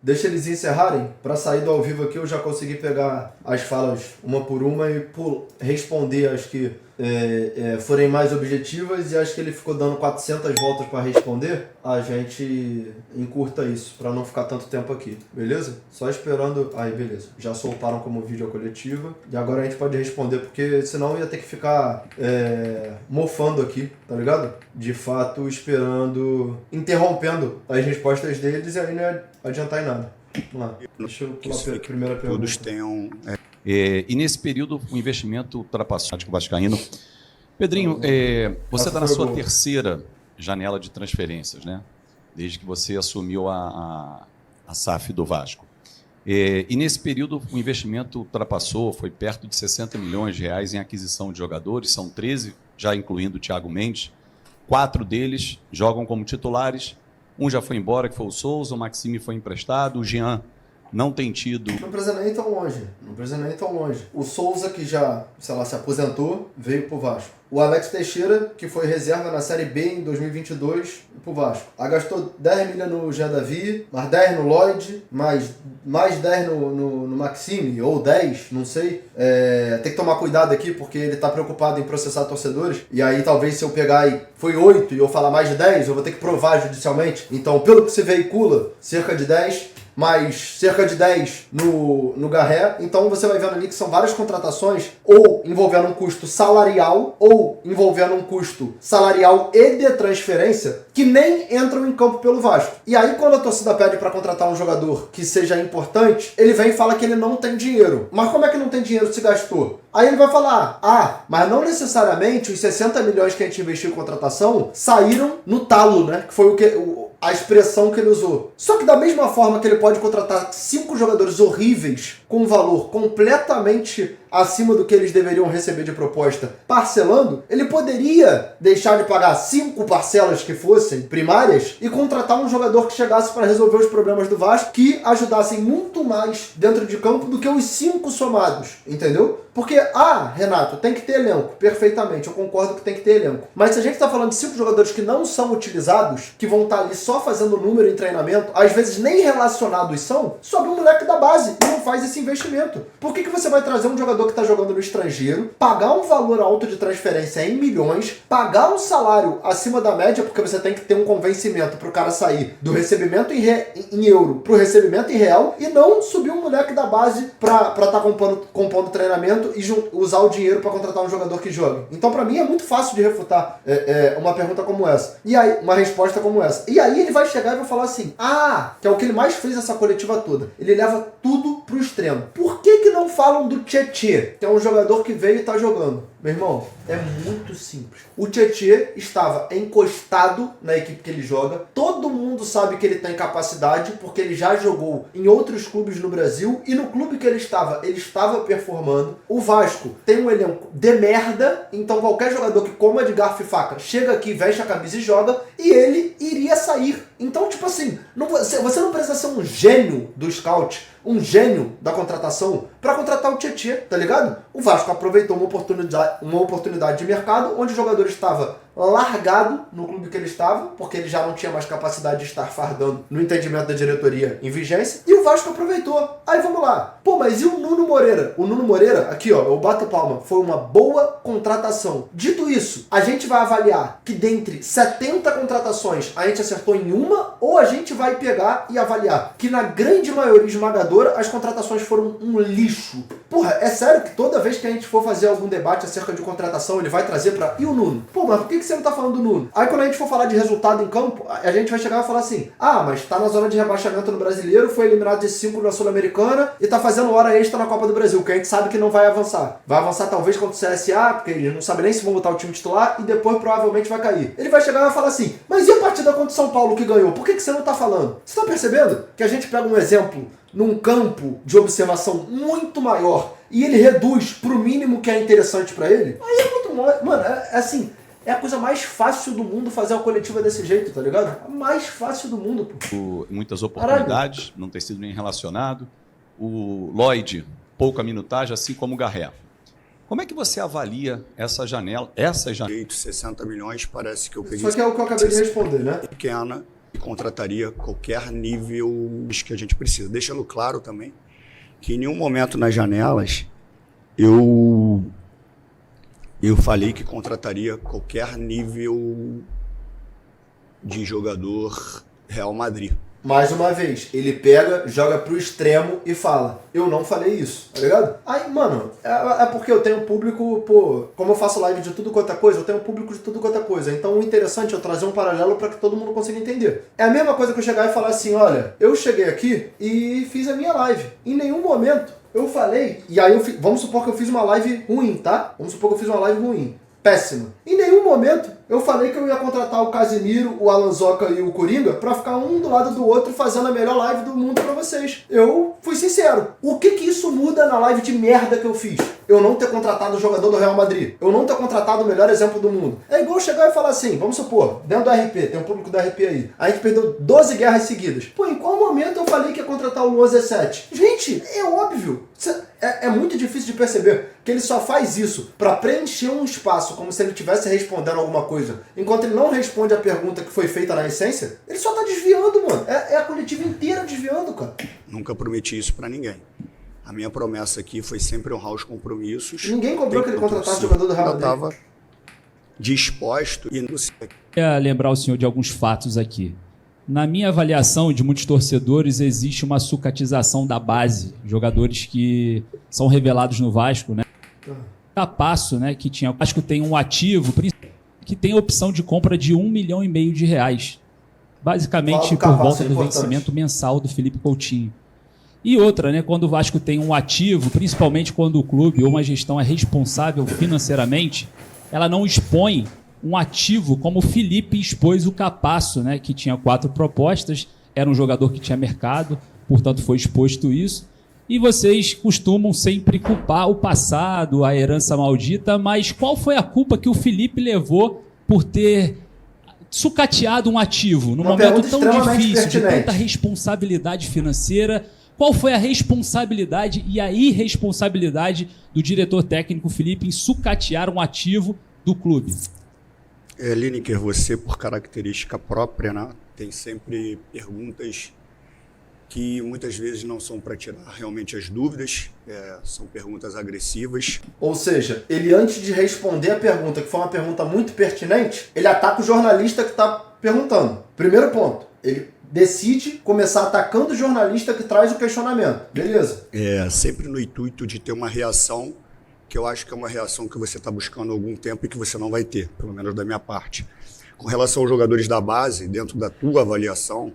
Deixa eles encerrarem. Para sair do ao vivo aqui, eu já consegui pegar as falas uma por uma e responder as que forem mais objetivas, e acho que ele ficou dando 400 voltas para responder. A gente encurta isso, para não ficar tanto tempo aqui, beleza? Só esperando... Aí, beleza. Já soltaram como vídeo a coletiva. E agora a gente pode responder, porque senão ia ter que ficar mofando aqui, tá ligado? De fato, esperando, interrompendo as respostas deles, e aí não ia adiantar em nada. Vamos lá. Deixa eu pular a primeira pergunta. Todos tenham... E nesse período o investimento ultrapassou o Atlético Vascaíno. Pedrinho, você está na sua terceira janela de transferências, né? Desde que você assumiu a SAF do Vasco. E nesse período o investimento ultrapassou, foi perto de 60 milhões de reais em aquisição de jogadores, são 13, já incluindo o Thiago Mendes. 4 deles jogam como titulares, um já foi embora, que foi o Souza, o Maxime foi emprestado, o Jean não tem tido... Não precisa nem tão longe. O Souza, que já, sei lá, se aposentou, veio pro Vasco. O Alex Teixeira, que foi reserva na Série B em 2022, pro Vasco. Aí gastou 10 milhões no Jean Davi, mais 10 no Lloyd, mais 10 no Maxime, ou 10, não sei. Tem que tomar cuidado aqui, porque ele tá preocupado em processar torcedores. E aí, talvez, se eu pegar e foi 8 e eu falar mais de 10, eu vou ter que provar judicialmente. Então, pelo que se veicula, cerca de 10... mais cerca de 10 no Garré. Então você vai vendo ali que são várias contratações, ou envolvendo um custo salarial, ou envolvendo um custo salarial e de transferência, que nem entram em campo pelo Vasco. E aí, quando a torcida pede para contratar um jogador que seja importante, ele vem e fala que ele não tem dinheiro. Mas como é que não tem dinheiro se gastou? Aí ele vai falar, mas não necessariamente os 60 milhões que a gente investiu em contratação saíram no talo, né? Que foi a expressão que ele usou. Só que da mesma forma que ele pode contratar 5 jogadores horríveis com um valor completamente acima do que eles deveriam receber de proposta, parcelando, ele poderia deixar de pagar 5 parcelas que fossem primárias e contratar um jogador que chegasse para resolver os problemas do Vasco, que ajudassem muito mais dentro de campo do que os 5 somados, entendeu? Porque, Renato, tem que ter elenco. Perfeitamente, eu concordo que tem que ter elenco. Mas se a gente está falando de 5 jogadores que não são utilizados, que vão estar ali só fazendo número em treinamento, às vezes nem relacionados são, sobe um moleque da base e não faz esse investimento. Por que você vai trazer um jogador que está jogando no estrangeiro, pagar um valor alto de transferência em milhões, pagar um salário acima da média, porque você tem que ter um convencimento para o cara sair do recebimento em euro para o recebimento em real, e não subir um moleque da base para estar compondo treinamento e usar o dinheiro para contratar um jogador que jogue? Então, para mim, é muito fácil de refutar uma pergunta como essa. E aí, uma resposta como essa. E aí ele vai chegar e vai falar assim, que é o que ele mais fez essa coletiva toda. Ele leva tudo pro extremo. Por que não falam do Tietê, que é um jogador que veio e tá jogando? Meu irmão, é muito simples. O Tietê estava encostado na equipe que ele joga. Todo mundo sabe que ele tem capacidade, porque ele já jogou em outros clubes no Brasil, e no clube que ele estava performando. O Vasco tem um elenco de merda, então qualquer jogador que coma de garfo e faca chega aqui, veste a camisa e joga, e ele iria sair. Então, tipo assim, você não precisa ser um gênio do scout, um gênio da contratação, para contratar o Tietê, tá ligado? O Vasco aproveitou uma oportunidade de mercado, onde o jogador estava largado no clube que ele estava, porque ele já não tinha mais capacidade de estar fardando no entendimento da diretoria em vigência, e o Vasco aproveitou. Aí vamos lá. Mas e o Nuno Moreira? O Nuno Moreira, aqui eu bato palma, foi uma boa contratação. Dito isso, a gente vai avaliar que dentre 70 contratações a gente acertou em uma, ou a gente vai pegar e avaliar que na grande maioria esmagadora as contratações foram um lixo. É sério que toda vez que a gente for fazer algum debate acerca de contratação, ele vai trazer e o Nuno? Mas por que você não tá falando do Nuno? Aí quando a gente for falar de resultado em campo, a gente vai chegar e falar assim, mas tá na zona de rebaixamento no Brasileiro, foi eliminado de 5 na Sul-Americana e tá fazendo hora extra na Copa do Brasil, que a gente sabe que não vai avançar. Vai avançar talvez contra o CSA, porque eles não sabem nem se vão botar o time titular, e depois provavelmente vai cair. Ele vai chegar e vai falar assim, mas e a partida contra o São Paulo que ganhou? Por que você não tá falando? Você tá percebendo que a gente pega um exemplo num campo de observação muito maior e ele reduz pro mínimo que é interessante pra ele? Aí é muito... Mano, assim... É a coisa mais fácil do mundo fazer uma coletiva desse jeito, tá ligado? A mais fácil do mundo, pô. Muitas oportunidades, não ter sido nem relacionado. O Lloyd, pouca minutagem, assim como o Garré. Como é que você avalia essa janela? 60 milhões, parece que eu peguei... Só que é o que eu acabei de responder, né? Pequena. contrataria qualquer nível que a gente precisa. Deixando claro também que em nenhum momento nas janelas eu falei que contrataria qualquer nível de jogador Real Madrid. Mais uma vez, ele pega, joga pro extremo e fala, eu não falei isso, tá ligado? Aí, mano, é porque eu tenho público, pô, como eu faço live de tudo quanto é coisa, eu tenho público de tudo quanto é coisa. Então o interessante é eu trazer um paralelo pra que todo mundo consiga entender. É a mesma coisa que eu chegar e falar assim, olha, eu cheguei aqui e fiz a minha live. Em nenhum momento eu falei, e aí vamos supor que eu fiz uma live ruim, tá? Vamos supor que eu fiz uma live ruim. Péssima. Em nenhum momento eu falei que eu ia contratar o Casemiro, o Alanzoca e o Coringa pra ficar um do lado do outro fazendo a melhor live do mundo pra vocês. Eu fui sincero. O que isso muda na live de merda que eu fiz? Eu não ter contratado o jogador do Real Madrid. Eu não ter contratado o melhor exemplo do mundo. É igual chegar e falar assim, vamos supor, dentro do RP, tem um público do RP aí. A gente perdeu 12 guerras seguidas. Pô, em qual momento eu falei que ia contratar o Luan Zé7? Gente, é óbvio. É muito difícil de perceber que ele só faz isso pra preencher um espaço como se ele estivesse respondendo alguma coisa. Enquanto ele não responde a pergunta que foi feita na essência, ele só tá desviando, mano. É a coletiva inteira desviando, cara. Nunca prometi isso pra ninguém. A minha promessa aqui foi sempre honrar os compromissos. Ninguém cobrou que ele contratasse o jogador do Real Madrid. Eu estava disposto e não sei. Queria lembrar o senhor de alguns fatos aqui. Na minha avaliação de muitos torcedores, existe uma sucatização da base. Jogadores que são revelados no Vasco, né? Capasso, né? Que tinha. O Vasco tem um ativo que tem a opção de compra de R$1,5 milhão. Basicamente por volta do vencimento mensal do Felipe Coutinho. E outra, né, quando o Vasco tem um ativo, principalmente quando o clube ou uma gestão é responsável financeiramente, ela não expõe um ativo como o Felipe expôs o Capasso, né, que tinha 4 propostas, era um jogador que tinha mercado, portanto foi exposto isso. E vocês costumam sempre culpar o passado, a herança maldita, mas qual foi a culpa que o Felipe levou por ter sucateado um ativo num momento tão difícil, de tanta responsabilidade financeira? Qual foi a responsabilidade e a irresponsabilidade do diretor técnico Felipe em sucatear um ativo do clube? Lineker, você, por característica própria, né, tem sempre perguntas que muitas vezes não são para tirar realmente as dúvidas, são perguntas agressivas. Ou seja, ele antes de responder a pergunta, que foi uma pergunta muito pertinente, ele ataca o jornalista que está perguntando. Primeiro ponto, ele decide começar atacando o jornalista que traz o questionamento. Beleza. Sempre no intuito de ter uma reação, que eu acho que é uma reação que você está buscando há algum tempo e que você não vai ter, pelo menos da minha parte. Com relação aos jogadores da base, dentro da tua avaliação,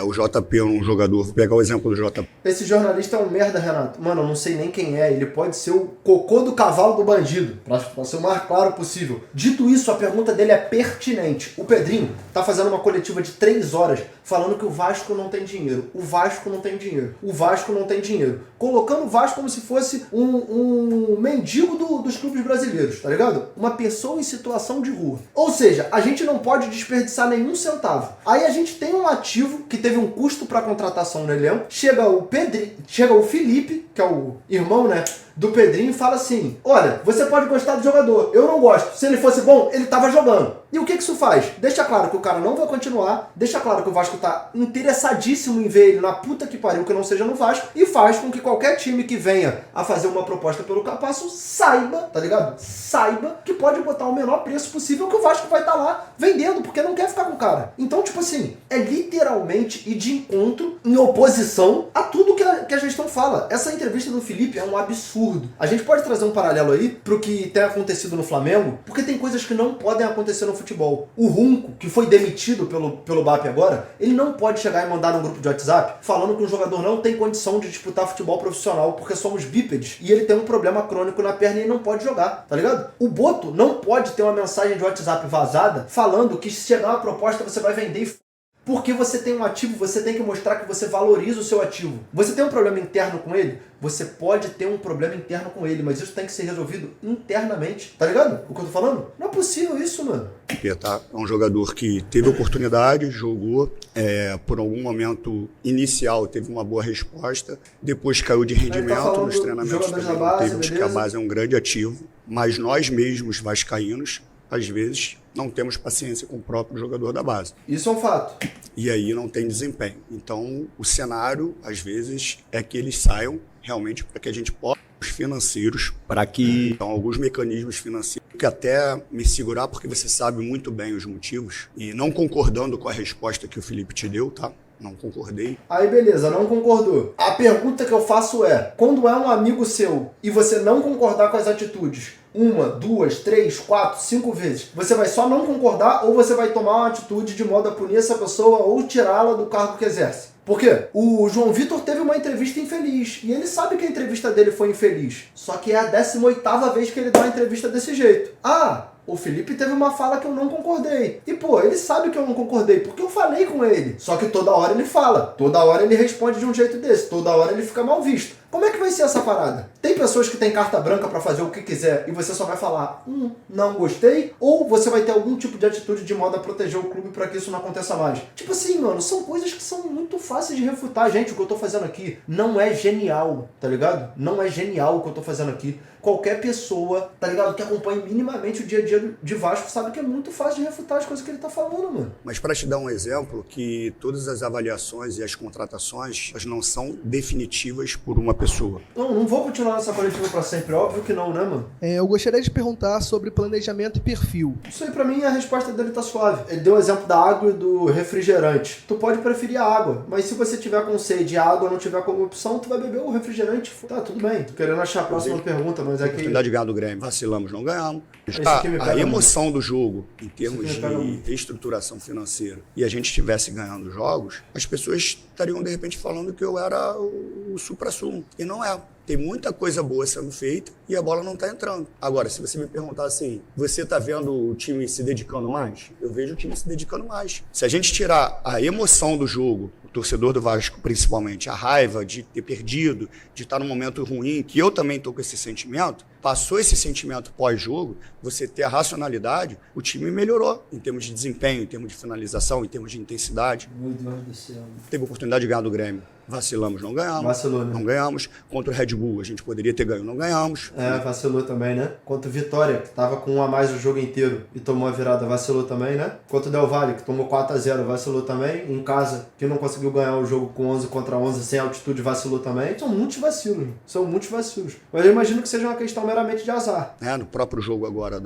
o JP é um jogador, vou pegar o exemplo do JP. Esse jornalista é um merda, Renato. Mano, eu não sei nem quem é. Ele pode ser o cocô do cavalo do bandido, pra ser o mais claro possível. Dito isso, a pergunta dele é pertinente. O Pedrinho tá fazendo uma coletiva de 3 horas falando que o Vasco não tem dinheiro. O Vasco não tem dinheiro. O Vasco não tem dinheiro. Colocando o Vasco como se fosse um mendigo dos clubes brasileiros, tá ligado? Uma pessoa em situação de rua. Ou seja, a gente não pode desperdiçar nenhum centavo. Aí a gente tem um ativo que teve um custo para contratação no elenco. Chega o Felipe, que é o irmão, né, do Pedrinho, e fala assim: olha, você pode gostar do jogador, eu não gosto. Se ele fosse bom, ele tava jogando. E o que isso faz? Deixa claro que o cara não vai continuar, deixa claro que o Vasco tá interessadíssimo em ver ele na puta que pariu que não seja no Vasco, e faz com que qualquer time que venha a fazer uma proposta pelo Capasso saiba, tá ligado? Saiba que pode botar o menor preço possível, que o Vasco vai estar lá vendendo, porque não quer ficar com o cara. Então, tipo assim, é literalmente ir de encontro, em oposição a tudo que a gestão fala. Essa entrevista do Felipe é um absurdo. A gente pode trazer um paralelo aí pro que tem acontecido no Flamengo, porque tem coisas que não podem acontecer no futebol. O Runco, que foi demitido pelo BAP agora, ele não pode chegar e mandar num grupo de WhatsApp falando que um jogador não tem condição de disputar futebol profissional porque somos bípedes e ele tem um problema crônico na perna e não pode jogar, tá ligado? O Boto não pode ter uma mensagem de WhatsApp vazada falando que se chegar uma proposta você vai vender e porque você tem um ativo, você tem que mostrar que você valoriza o seu ativo. Você tem um problema interno com ele? Você pode ter um problema interno com ele, mas isso tem que ser resolvido internamente. Tá ligado o que eu tô falando? Não é possível isso, mano. Tá? É um jogador que teve oportunidade, jogou, por algum momento inicial teve uma boa resposta, depois caiu de rendimento nos treinamentos também. Teve que a base é um grande ativo, mas nós mesmos vascaínos às vezes, não temos paciência com o próprio jogador da base. Isso é um fato. E aí não tem desempenho. Então, o cenário, às vezes, é que eles saiam realmente para que a gente possa os financeiros, para que então, alguns mecanismos financeiros, que até me segurar, porque você sabe muito bem os motivos, e não concordando com a resposta que o Felipe te deu, tá? Não concordei. Aí beleza, não concordou. A pergunta que eu faço é, quando é um amigo seu e você não concordar com as atitudes, 1, 2, 3, 4, 5 vezes, você vai só não concordar ou você vai tomar uma atitude de modo a punir essa pessoa ou tirá-la do cargo que exerce? Por quê? O João Vitor teve uma entrevista infeliz e ele sabe que a entrevista dele foi infeliz. Só que é a 18ª vez que ele dá uma entrevista desse jeito. O Felipe teve uma fala que eu não concordei. E, pô, ele sabe que eu não concordei, porque eu falei com ele. Só que toda hora ele fala, toda hora ele responde de um jeito desse, toda hora ele fica mal visto. Como é que vai ser essa parada? Tem pessoas que têm carta branca pra fazer o que quiser e você só vai falar, não gostei? Ou você vai ter algum tipo de atitude de modo a proteger o clube pra que isso não aconteça mais? Tipo assim, mano, são coisas que são muito fáceis de refutar. Gente, o que eu tô fazendo aqui não é genial, tá ligado? Não é genial o que eu tô fazendo aqui. Qualquer pessoa, tá ligado, que acompanhe minimamente o dia a dia de Vasco sabe que é muito fácil de refutar as coisas que ele tá falando, mano. Mas para te dar um exemplo, que todas as avaliações e as contratações, elas não são definitivas por uma pessoa. Não vou continuar nessa coletiva pra sempre, óbvio que não, né, mano? Eu gostaria de perguntar sobre planejamento e perfil. Isso aí pra mim a resposta dele tá suave. Ele deu o exemplo da água e do refrigerante. Tu pode preferir a água, mas se você tiver com sede e a água não tiver como opção, tu vai beber o refrigerante. Tá, tudo bem. Tô querendo achar a próxima pergunta, mas é que... Oportunidade de ganhar do Grêmio. Vacilamos, não ganhamos. A emoção do jogo, em termos de reestruturação financeira, e a gente estivesse ganhando jogos, as pessoas estariam, de repente, falando que eu era o supra-sumo. E não é. Tem muita coisa boa sendo feita e a bola não está entrando. Agora, se você me perguntar assim, você está vendo o time se dedicando mais? Eu vejo o time se dedicando mais. Se a gente tirar a emoção do jogo, o torcedor do Vasco principalmente, a raiva de ter perdido, de estar num momento ruim, que eu também estou com esse sentimento, passou esse sentimento pós-jogo, você ter a racionalidade, o time melhorou em termos de desempenho, em termos de finalização, em termos de intensidade. Meu Deus do céu. Teve a oportunidade de ganhar do Grêmio. Vacilamos, não ganhamos. Vacilou, né? Não ganhamos. Contra o Red Bull, a gente poderia ter ganho, não ganhamos. Vacilou também, né? Contra o Vitória, que tava com 1 a mais o jogo inteiro e tomou a virada, vacilou também, né? Contra o Del Valle, que tomou 4-0, vacilou também. Em casa, que não conseguiu ganhar o jogo com 11 contra 11 sem altitude, vacilou também. São muitos vacilos. Mas eu imagino que seja uma questão meramente de azar. No próprio jogo agora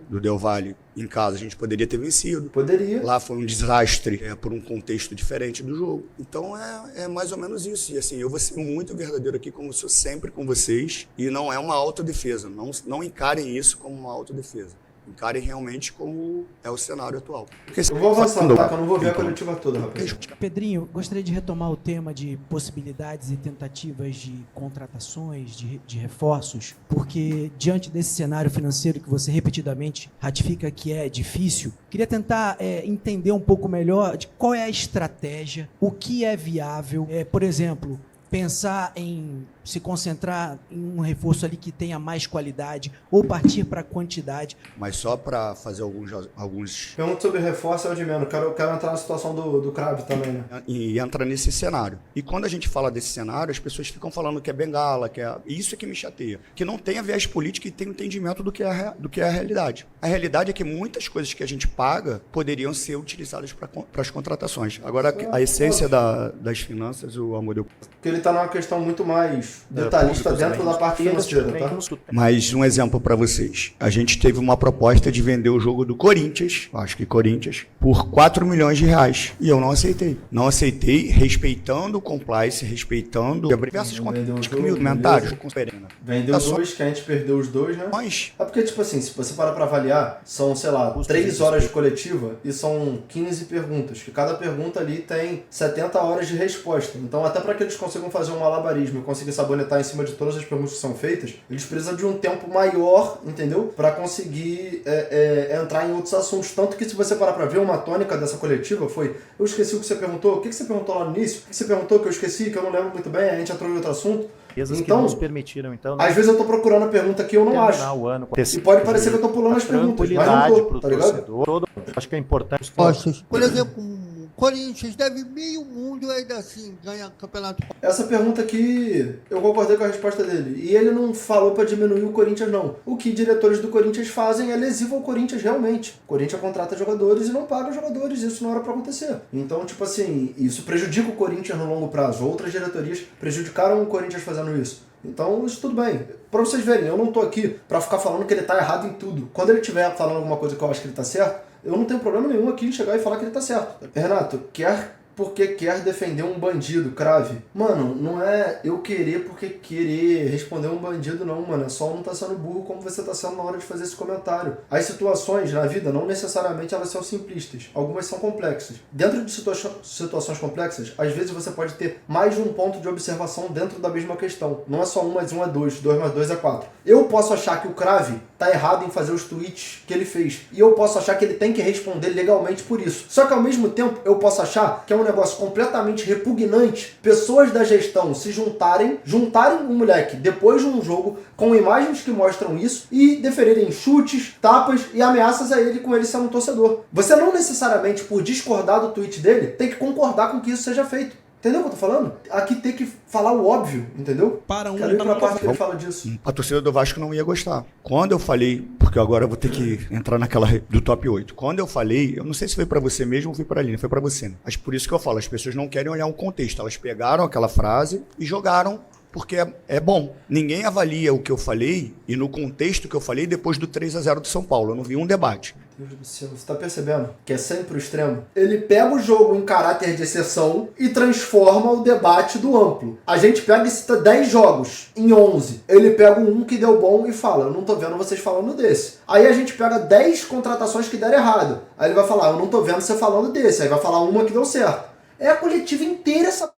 do Del Valle, em casa, a gente poderia ter vencido. Poderia. Lá foi um desastre, por um contexto diferente do jogo. Então é mais ou menos isso. E assim, eu vou ser muito verdadeiro aqui, como sou sempre com vocês. E não é uma autodefesa. Não encarem isso como uma autodefesa. Encarem realmente como é o cenário atual. Eu vou avançar, tá? Que eu não vou ver a coletiva toda, rapaz. Pedrinho, gostaria de retomar o tema de possibilidades e tentativas de contratações, de reforços, porque diante desse cenário financeiro que você repetidamente ratifica que é difícil, queria tentar entender um pouco melhor de qual é a estratégia, o que é viável, por exemplo, pensar em se concentrar em um reforço ali que tenha mais qualidade ou partir para quantidade. Mas só para fazer alguns... Pergunta sobre reforço é o de menos. Quero entrar na situação do Crave também, né? E entra nesse cenário. E quando a gente fala desse cenário, as pessoas ficam falando que é bengala, que é... Isso é que me chateia. Que não tem a viés política e tem o entendimento do que é a realidade. A realidade é que muitas coisas que a gente paga poderiam ser utilizadas para as contratações. Agora, a essência das finanças, o Amadeu... Porque ele está numa questão muito mais detalhista dentro da parte financeira, tá? Mas um exemplo para vocês. A gente teve uma proposta de vender o jogo do Corinthians, acho que Corinthians, por 4 milhões de reais. E eu não aceitei. Não aceitei, respeitando o compliance, respeitando diversos comentários. Vendeu dois, que a gente perdeu os dois, né? Mas... É porque, tipo assim, se você parar para avaliar, são, sei lá, 3 horas de coletiva e são 15 perguntas. Que cada pergunta ali tem 70 horas de resposta. Então, até para que eles consigam fazer um malabarismo e conseguir sabonetar em cima de todas as perguntas que são feitas, eles precisam de um tempo maior, entendeu? Para conseguir entrar em outros assuntos. Tanto que se você parar para ver, uma tônica dessa coletiva foi: eu esqueci o que você perguntou, o que você perguntou lá no início, o que você perguntou que eu esqueci, que eu não lembro muito bem, a gente entrou em outro assunto. Então, nos permitiram, então, às vezes eu tô procurando a pergunta que eu não acho. O ano, e pode parecer que eu tô pulando as perguntas, mas não tô, tá ligado? Acho que é importante. Por exemplo, Corinthians deve meio mundo e ainda assim ganha campeonato. Essa pergunta aqui, eu concordei com a resposta dele. E ele não falou pra diminuir o Corinthians, não. O que diretores do Corinthians fazem é lesivo ao Corinthians, realmente. O Corinthians contrata jogadores e não paga jogadores. Isso não era pra acontecer. Então, tipo assim, isso prejudica o Corinthians no longo prazo. Outras diretorias prejudicaram o Corinthians fazendo isso. Então, isso tudo bem. Pra vocês verem, eu não tô aqui pra ficar falando que ele tá errado em tudo. Quando ele estiver falando alguma coisa que eu acho que ele tá certo, eu não tenho problema nenhum aqui em chegar e falar que ele tá certo. Renato, porque quer defender um bandido, crave. Mano, não é eu querer porque querer responder um bandido, não, mano. É só não tá sendo burro como você tá sendo na hora de fazer esse comentário. As situações na vida, não necessariamente elas são simplistas. Algumas são complexas. Dentro de situações complexas, às vezes você pode ter mais de um ponto de observação dentro da mesma questão. Não é só 1 mais 1 é 2, 2 mais 2 é 4. Eu posso achar que o crave tá errado em fazer os tweets que ele fez. E eu posso achar que ele tem que responder legalmente por isso. Só que ao mesmo tempo, eu posso achar que é um negócio completamente repugnante pessoas da gestão se juntarem um moleque depois de um jogo com imagens que mostram isso e deferirem chutes, tapas e ameaças a ele com ele sendo um torcedor. Você não necessariamente, por discordar do tweet dele, tem que concordar com que isso seja feito. Entendeu o que eu tô falando? Aqui tem que falar o óbvio, entendeu? Quero ir pra parte que ele fala disso. A torcida do Vasco não ia gostar. Quando eu falei, porque agora eu vou ter que entrar naquela do top 8. Quando eu falei, eu não sei se foi pra você mesmo ou foi pra Aline, foi pra você, né? Mas por isso que eu falo, as pessoas não querem olhar um contexto. Elas pegaram aquela frase e jogaram porque é bom. Ninguém avalia o que eu falei e no contexto que eu falei depois do 3-0 do São Paulo. Eu não vi um debate. Deus do céu, você tá percebendo que é sempre o extremo? Ele pega o jogo em caráter de exceção e transforma o debate do amplo. A gente pega e cita 10 jogos em 11. Ele pega um que deu bom e fala, eu não tô vendo vocês falando desse. Aí a gente pega 10 contratações que deram errado. Aí ele vai falar, eu não tô vendo você falando desse. Aí vai falar uma que deu certo. É a coletiva inteira essa...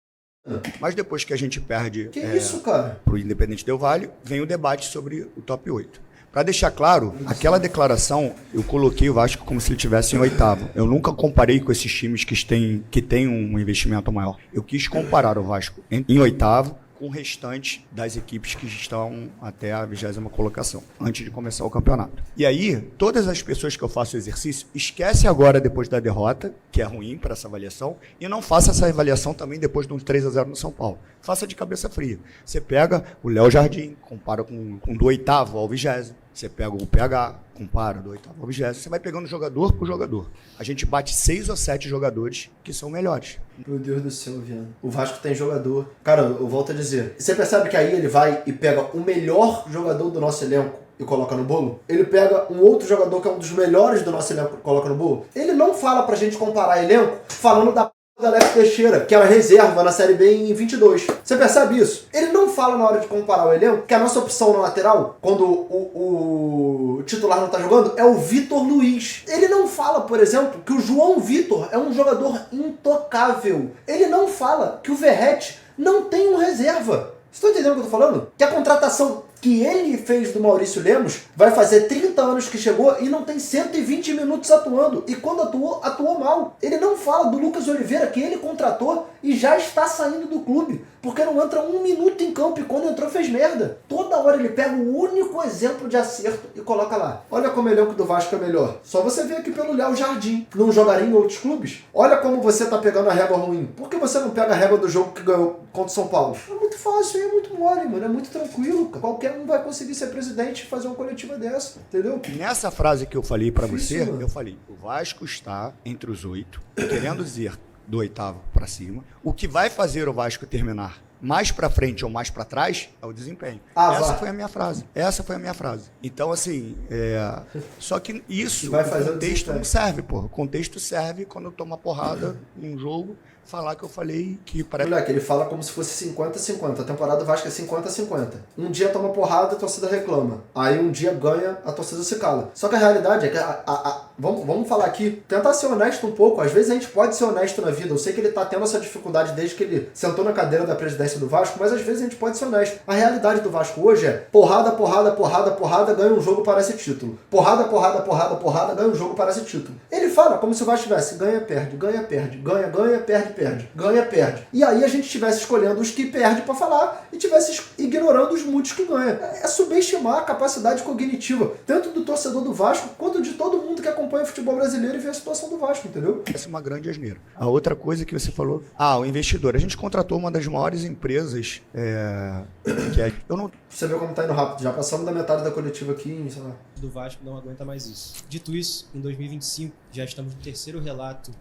Mas depois que a gente perde isso, cara? Pro Independente Del Valle, vem o debate sobre o top 8. Para deixar claro, aquela declaração, eu coloquei o Vasco como se ele estivesse em 8º. Eu nunca comparei com esses times que têm um investimento maior. Eu quis comparar o Vasco em 8º com o restante das equipes que estão até a 20ª colocação, antes de começar o campeonato. E aí, todas as pessoas que eu faço o exercício, esquece agora depois da derrota, que é ruim para essa avaliação, e não faça essa avaliação também depois de um 3-0 no São Paulo. Faça de cabeça fria. Você pega o Léo Jardim, compara com do 8º ao 20º. Você pega o PH, compara do 8º ao 20º. Você vai pegando jogador por jogador. A gente bate 6 ou 7 jogadores que são melhores. Meu Deus do céu, Viana. O Vasco tem jogador. Cara, eu volto a dizer. Você percebe que aí ele vai e pega o melhor jogador do nosso elenco e coloca no bolo? Ele pega um outro jogador que é um dos melhores do nosso elenco e coloca no bolo? Ele não fala pra gente comparar elenco falando da Alex Teixeira, que era reserva na Série B em 22. Você percebe isso? Ele não fala na hora de comparar o elenco que a nossa opção na lateral, quando o titular não tá jogando, é o Vitor Luiz. Ele não fala, por exemplo, que o João Vitor é um jogador intocável. Ele não fala que o Verratti não tem um reserva. Vocês estão entendendo o que eu tô falando? Que a contratação que ele fez do Maurício Lemos vai fazer 30 anos que chegou e não tem 120 minutos atuando. E quando atuou mal. Ele não fala do Lucas Oliveira, que ele contratou e já está saindo do clube, porque não entra 1 minuto em campo e quando entrou fez merda. Toda hora ele pega o único exemplo de acerto e coloca lá. Olha como o elenco do Vasco é melhor. Só você vê aqui pelo Léo Jardim. Não jogaria em outros clubes? Olha como você tá pegando a régua ruim. Por que você não pega a régua do jogo que ganhou contra o São Paulo? É muito fácil, é muito mole, mano. É muito tranquilo. Qualquer um vai conseguir ser presidente e fazer uma coletiva dessa, entendeu? Nessa frase que eu falei pra você, mano. eu falei, o Vasco está entre os 8, querendo dizer do 8º pra cima. O que vai fazer o Vasco terminar mais pra frente ou mais pra trás é o desempenho. Essa foi a minha frase. Então, assim, só que isso, vai o fazer contexto não serve, porra. O contexto serve quando eu tomo uma porrada em um jogo, falar que eu falei que parece... Moleque, ele fala como se fosse 50-50. A temporada do Vasco é 50-50. Um dia toma porrada, a torcida reclama. Aí um dia ganha, a torcida se cala. Só que a realidade é que vamos falar aqui, tentar ser honesto um pouco. Às vezes a gente pode ser honesto na vida. Eu sei que ele tá tendo essa dificuldade desde que ele sentou na cadeira da presidência experiência do Vasco, mas às vezes a gente pode ser honesto. A realidade do Vasco hoje é porrada, porrada, porrada, porrada, ganha um jogo para esse título. Porrada, porrada, porrada, porrada, ganha um jogo para esse título. Ele fala como se o Vasco tivesse ganha, perde, ganha, perde, ganha, ganha, perde, perde, ganha, perde. E aí a gente estivesse escolhendo os que perde para falar e estivesse ignorando os muitos que ganha. É subestimar a capacidade cognitiva, tanto do torcedor do Vasco, quanto de todo mundo que acompanha o futebol brasileiro e vê a situação do Vasco, entendeu? Essa é uma grande asneira. A outra coisa que você falou, o investidor. A gente contratou uma das maiores empresas que é... Você vê como tá indo rápido, já passamos da metade da coletiva aqui, sei lá. Do Vasco não aguenta mais isso. Dito isso, em 2025 já estamos no terceiro relato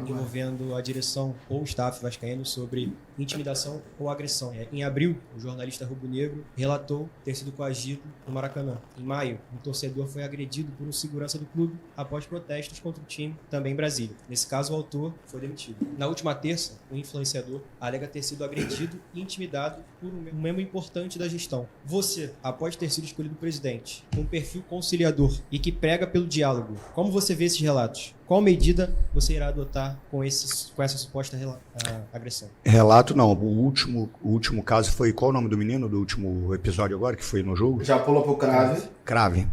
envolvendo a direção ou o staff vascaíno sobre intimidação ou agressão. Em abril, o jornalista rubro-negro relatou ter sido coagido no Maracanã. Em maio, um torcedor foi agredido por um segurança do clube após protestos contra o time, também em Brasília. Nesse caso, o autor foi demitido. Na última terça, o influenciador alega ter sido agredido e intimidado por um membro importante da gestão. Você, após ter sido escolhido presidente, com um perfil conciliador e que prega pelo diálogo, como você vê esses relatos? Qual medida você irá adotar com essa suposta agressão? Relato não. O último caso foi... Qual o nome do menino do último episódio agora, que foi no jogo? Já pulou pro Crave. Crave.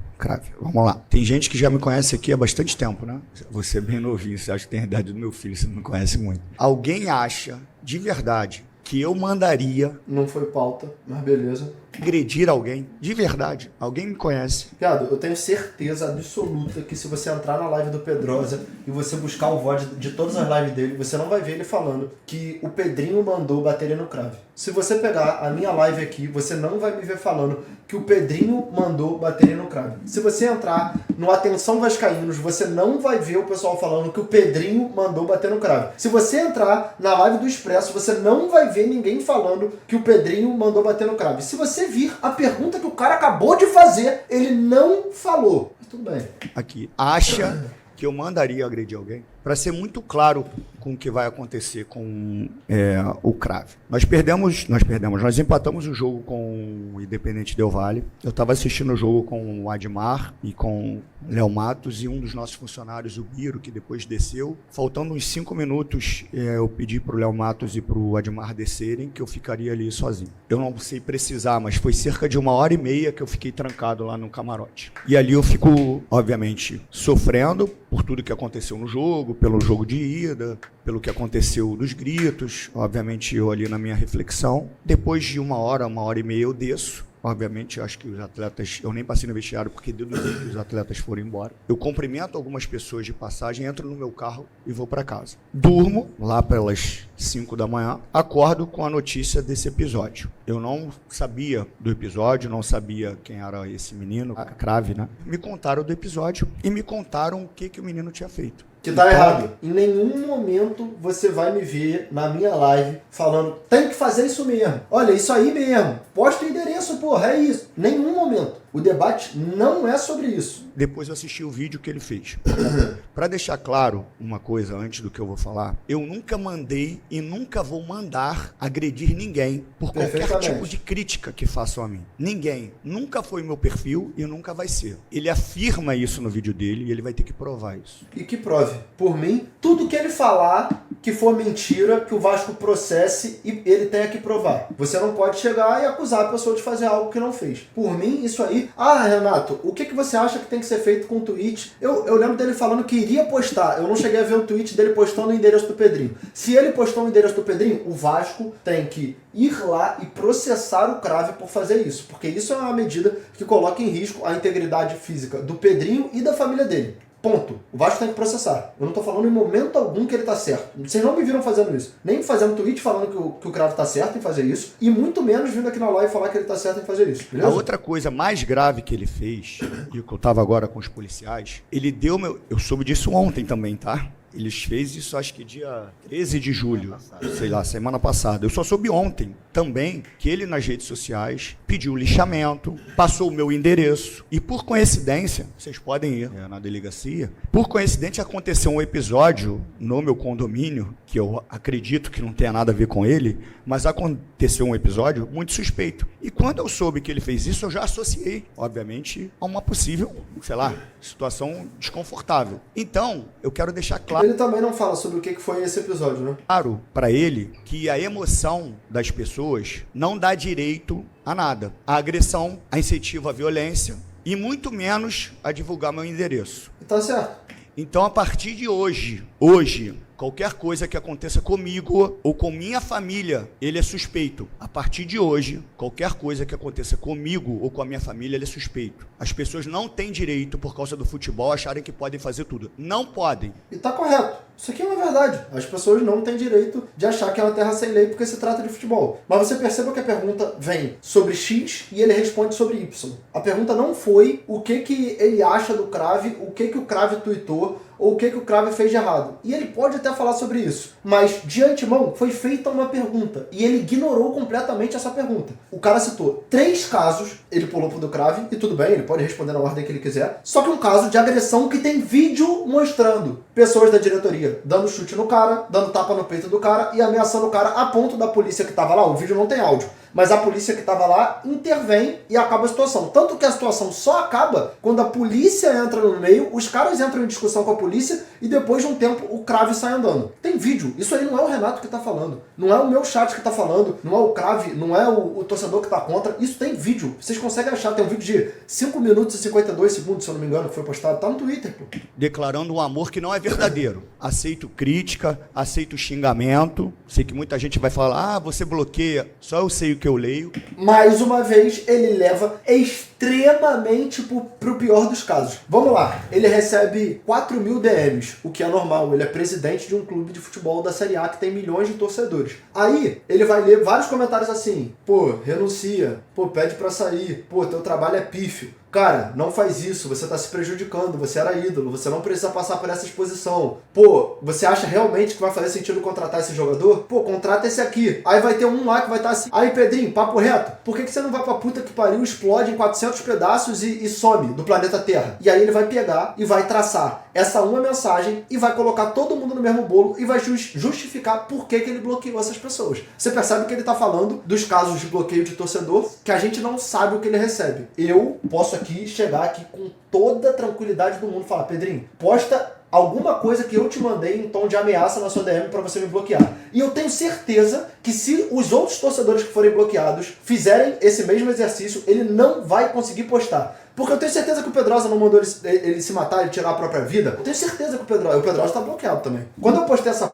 Vamos lá. Tem gente que já me conhece aqui há bastante tempo, né? Você é bem novinho, você acha que tem a idade do meu filho, você não me conhece muito. Alguém acha, de verdade, que eu mandaria... Não foi pauta, mas beleza. Agredir alguém, de verdade. Alguém me conhece. Piado, eu tenho certeza absoluta que se você entrar na live do Pedrosa e você buscar o VOD de todas as lives dele, você não vai ver ele falando que o Pedrinho mandou bater no Crave. Se você pegar a minha live aqui, você não vai me ver falando que o Pedrinho mandou bater no Crave. Se você entrar no Atenção Vascaínos, você não vai ver o pessoal falando que o Pedrinho mandou bater no Crave. Se você entrar na live do Expresso, você não vai ver ninguém falando que o Pedrinho mandou bater no Crave. Se você vir a pergunta que o cara acabou de fazer, ele não falou. Mas tudo bem. Aqui, acha que eu mandaria agredir alguém? Para ser muito claro com o que vai acontecer com o Crave. Nós empatamos o jogo com o Independente Del Valle. Eu estava assistindo o jogo com o Admar e com o Léo Matos e um dos nossos funcionários, o Biro, que depois desceu. Faltando uns 5 minutos, eu pedi para o Léo Matos e para o Admar descerem, que eu ficaria ali sozinho. Eu não sei precisar, mas foi cerca de 1h30 que eu fiquei trancado lá no camarote. E ali eu fico, obviamente, sofrendo por tudo que aconteceu no jogo, pelo jogo de ida, pelo que aconteceu dos gritos, obviamente eu ali na minha reflexão. Depois de 1h30 eu desço. Obviamente, eu acho que os atletas... Eu nem passei no vestiário porque deu no dia que os atletas foram embora. Eu cumprimento algumas pessoas de passagem, entro no meu carro e vou para casa. Durmo lá pelas 5 da manhã, acordo com a notícia desse episódio. Eu não sabia do episódio, não sabia quem era esse menino, a Crave, né? Me contaram do episódio e me contaram o que o menino tinha feito. Que tá errado. Em nenhum momento você vai me ver na minha live falando, tem que fazer isso mesmo. Olha, isso aí mesmo. Posta o endereço, porra, é isso. Nenhum momento. O debate não é sobre isso. Depois eu assisti o vídeo que ele fez. Para deixar claro uma coisa antes do que eu vou falar, eu nunca mandei e nunca vou mandar agredir ninguém por qualquer tipo de crítica que façam a mim. Ninguém. Nunca foi meu perfil e nunca vai ser. Ele afirma isso no vídeo dele e ele vai ter que provar isso. E que prove. Por mim, tudo que ele falar que for mentira, que o Vasco processe e ele tenha que provar. Você não pode chegar e acusar a pessoa de fazer algo que não fez. Por mim, isso aí... Renato, o que você acha que tem que ser feito com o tweet? Eu lembro dele falando que iria postar. Eu não cheguei a ver o tweet dele postando o endereço do Pedrinho. Se ele postou o endereço do Pedrinho, o Vasco tem que ir lá e processar o Crave por fazer isso. Porque isso é uma medida que coloca em risco a integridade física do Pedrinho e da família dele. Ponto. O Vasco tem que processar. Eu não tô falando em momento algum que ele tá certo. Vocês não me viram fazendo isso. Nem fazendo tweet falando que o Crave tá certo em fazer isso. E muito menos vindo aqui na live falar que ele tá certo em fazer isso. Beleza? A outra coisa mais grave que ele fez, e que eu tava agora com os policiais, ele deu meu... Eu soube disso ontem também, tá? Ele fez isso, acho que dia 13 de julho, sei lá, semana passada. Eu só soube ontem também que ele nas redes sociais pediu lixamento, passou o meu endereço e por coincidência, vocês podem ir na delegacia, por coincidência aconteceu um episódio no meu condomínio, que eu acredito que não tenha nada a ver com ele, mas aconteceu um episódio muito suspeito. E quando eu soube que ele fez isso, eu já associei, obviamente, a uma possível, sei lá, situação desconfortável. Então, eu quero deixar claro... Ele também não fala sobre o que foi esse episódio, né? Claro para ele que a emoção das pessoas pessoas não dá direito a nada. A agressão, a incentivo à violência e muito menos a divulgar meu endereço. Tá certo. Então, a partir de hoje, qualquer coisa que aconteça comigo ou com minha família, ele é suspeito. A partir de hoje, qualquer coisa que aconteça comigo ou com a minha família, ele é suspeito. As pessoas não têm direito, por causa do futebol, acharem que podem fazer tudo. Não podem. E tá correto. Isso aqui é uma verdade. As pessoas não têm direito de achar que é uma terra sem lei porque se trata de futebol. Mas você perceba que a pergunta vem sobre X e ele responde sobre Y. A pergunta não foi o que ele acha do Crave, o que o Crave tuitou, ou o que o Crave fez de errado. E ele pode até falar sobre isso. Mas, de antemão, foi feita uma pergunta. E ele ignorou completamente essa pergunta. O cara citou 3 casos, ele pulou pro do Crave, e tudo bem, ele pode responder na ordem que ele quiser. Só que um caso de agressão que tem vídeo mostrando pessoas da diretoria dando chute no cara, dando tapa no peito do cara e ameaçando o cara a ponto da polícia que tava lá. O vídeo não tem áudio. Mas a polícia que estava lá intervém e acaba a situação. Tanto que a situação só acaba quando a polícia entra no meio, os caras entram em discussão com a polícia e depois de um tempo o Crave sai andando. Tem vídeo. Isso aí não é o Renato que tá falando. Não é o meu chat que tá falando. Não é o Crave. Não é o torcedor que tá contra. Isso tem vídeo. Vocês conseguem achar. Tem um vídeo de 5 minutos e 52 segundos, se eu não me engano, que foi postado. Tá no Twitter, pô. Declarando um amor que não é verdadeiro. Aceito crítica, aceito xingamento. Sei que muita gente vai falar, você bloqueia. Só eu sei o que eu leio. Mais uma vez, ele leva extremamente pro pior dos casos. Vamos lá. Ele recebe 4.000 DMs, o que é normal. Ele é presidente de um clube de futebol da Série A que tem milhões de torcedores. Aí, ele vai ler vários comentários assim. Pô, renuncia. Pô, pede pra sair. Pô, teu trabalho é pífio. Cara, não faz isso, você tá se prejudicando, você era ídolo, você não precisa passar por essa exposição. Pô, você acha realmente que vai fazer sentido contratar esse jogador? Pô, contrata esse aqui. Aí vai ter um lá que vai estar assim. Aí, Pedrinho, papo reto, por que você não vai pra puta que pariu, explode em 400 pedaços e some do planeta Terra? E aí ele vai pegar e vai traçar essa uma mensagem e vai colocar todo mundo no mesmo bolo e vai justificar por que ele bloqueou essas pessoas. Você percebe que ele tá falando dos casos de bloqueio de torcedor que a gente não sabe o que ele recebe. Eu posso chegar aqui com toda a tranquilidade do mundo e falar, Pedrinho, posta alguma coisa que eu te mandei em tom de ameaça na sua DM pra você me bloquear. E eu tenho certeza que se os outros torcedores que forem bloqueados fizerem esse mesmo exercício, ele não vai conseguir postar. Porque eu tenho certeza que o Pedrosa não mandou ele se matar, ele tirar a própria vida. Eu tenho certeza que o Pedrosa tá bloqueado também. Quando eu postei essa...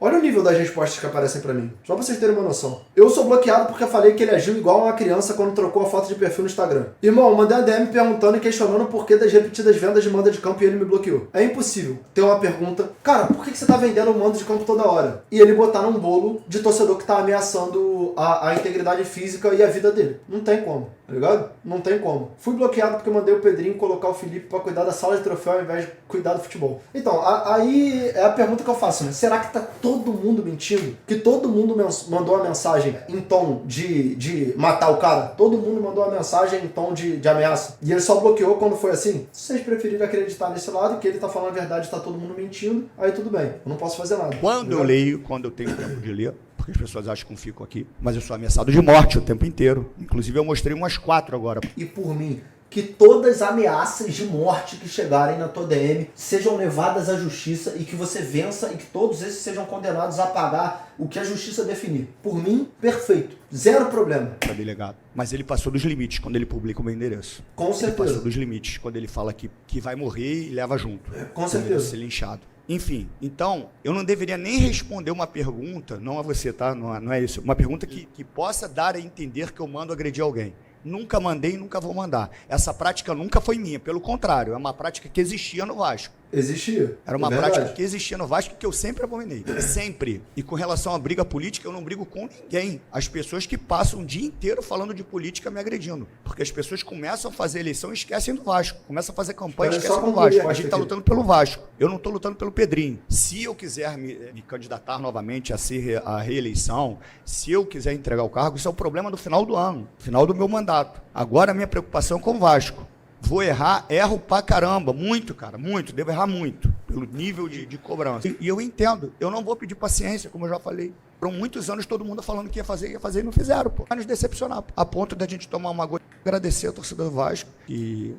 Olha o nível das respostas que aparecem pra mim. Só pra vocês terem uma noção. Eu sou bloqueado porque eu falei que ele agiu igual uma criança quando trocou a foto de perfil no Instagram. Irmão, eu mandei uma DM perguntando e questionando o porquê das repetidas vendas de manda de campo e ele me bloqueou. É impossível ter uma pergunta, cara, por que você tá vendendo um mando de campo toda hora? E ele botar num bolo de torcedor que tá ameaçando a integridade física e a vida dele. Não tem como, tá ligado? Não tem como. Fui bloqueado porque eu mandei o Pedrinho colocar o Felipe pra cuidar da sala de troféu ao invés de cuidar do futebol. Então, aí é a pergunta que eu faço, né? Será que tá todo mundo mentindo? Que todo mundo mandou uma mensagem em tom de matar o cara? Todo mundo mandou uma mensagem em tom de ameaça. E ele só bloqueou quando foi assim? Se vocês preferirem acreditar nesse lado, que ele tá falando a verdade, tá todo mundo mentindo, aí tudo bem. Eu não posso fazer nada. Quando eu leio, quando eu tenho tempo de ler, porque as pessoas acham que eu fico aqui, mas eu sou ameaçado de morte o tempo inteiro. Inclusive eu mostrei umas 4 agora. E por mim, que todas as ameaças de morte que chegarem na tua DM sejam levadas à justiça e que você vença e que todos esses sejam condenados a pagar o que a justiça definir. Por mim, perfeito. Zero problema. Para delegado. Mas ele passou dos limites quando ele publica o meu endereço. Com certeza. Ele passou dos limites quando ele fala que vai morrer e leva junto. Com certeza. Ele vai ser linchado. Enfim, então, eu não deveria nem responder uma pergunta, não a você, tá? Não é isso. Uma pergunta que possa dar a entender que eu mando agredir alguém. Nunca mandei e nunca vou mandar. Essa prática nunca foi minha, pelo contrário, é uma prática que existia no Vasco. Existia. Era uma prática que existia no Vasco que eu sempre abominei. Sempre. E com relação à briga política, eu não brigo com ninguém. As pessoas que passam o dia inteiro falando de política me agredindo. Porque as pessoas começam a fazer eleição e esquecem do Vasco. Começam a fazer campanha e esquecem do Vasco. A gente está lutando pelo Vasco. Eu não estou lutando pelo Pedrinho. Se eu quiser me candidatar novamente a reeleição, se eu quiser entregar o cargo, isso é o problema do final do ano, final do meu mandato. Agora a minha preocupação é com o Vasco. Vou errar, erro pra caramba, muito, cara, muito, devo errar muito, pelo nível de cobrança. E eu entendo, eu não vou pedir paciência, como eu já falei. Foram muitos anos todo mundo falando que ia fazer e não fizeram, pô. Vai nos decepcionar, pô. A ponto da gente tomar uma gota, agradecer a torcida do Vasco e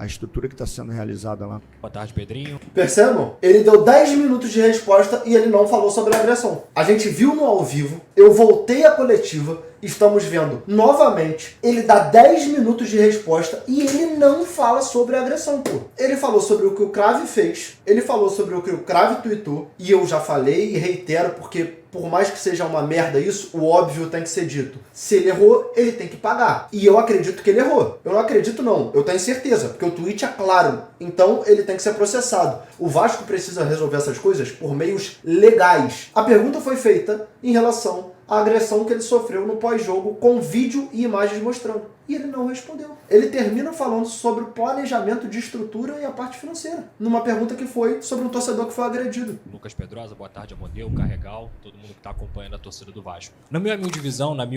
a estrutura que está sendo realizada lá. Boa tarde, Pedrinho. Percebam? Ele deu 10 minutos de resposta e ele não falou sobre a agressão. A gente viu no ao vivo, eu voltei à coletiva, estamos vendo novamente, ele dá 10 minutos de resposta e ele não fala sobre a agressão, pô. Ele falou sobre o que o Crave fez, ele falou sobre o que o Crave tweetou, e eu já falei e reitero porque por mais que seja uma merda isso, o óbvio tem que ser dito. Se ele errou, ele tem que pagar. E eu acredito que ele errou. Eu não acredito não, eu tenho certeza, porque o tweet é claro. Então ele tem que ser processado. O Vasco precisa resolver essas coisas por meios legais. A pergunta foi feita em relação à agressão que ele sofreu no pós-jogo com vídeo e imagens mostrando. E ele não respondeu. Ele termina falando sobre o planejamento de estrutura e a parte financeira, numa pergunta que foi sobre um torcedor que foi agredido. Lucas Pedrosa, boa tarde, Amoneu, Carregal, todo mundo que está acompanhando a torcida do Vasco. Na minha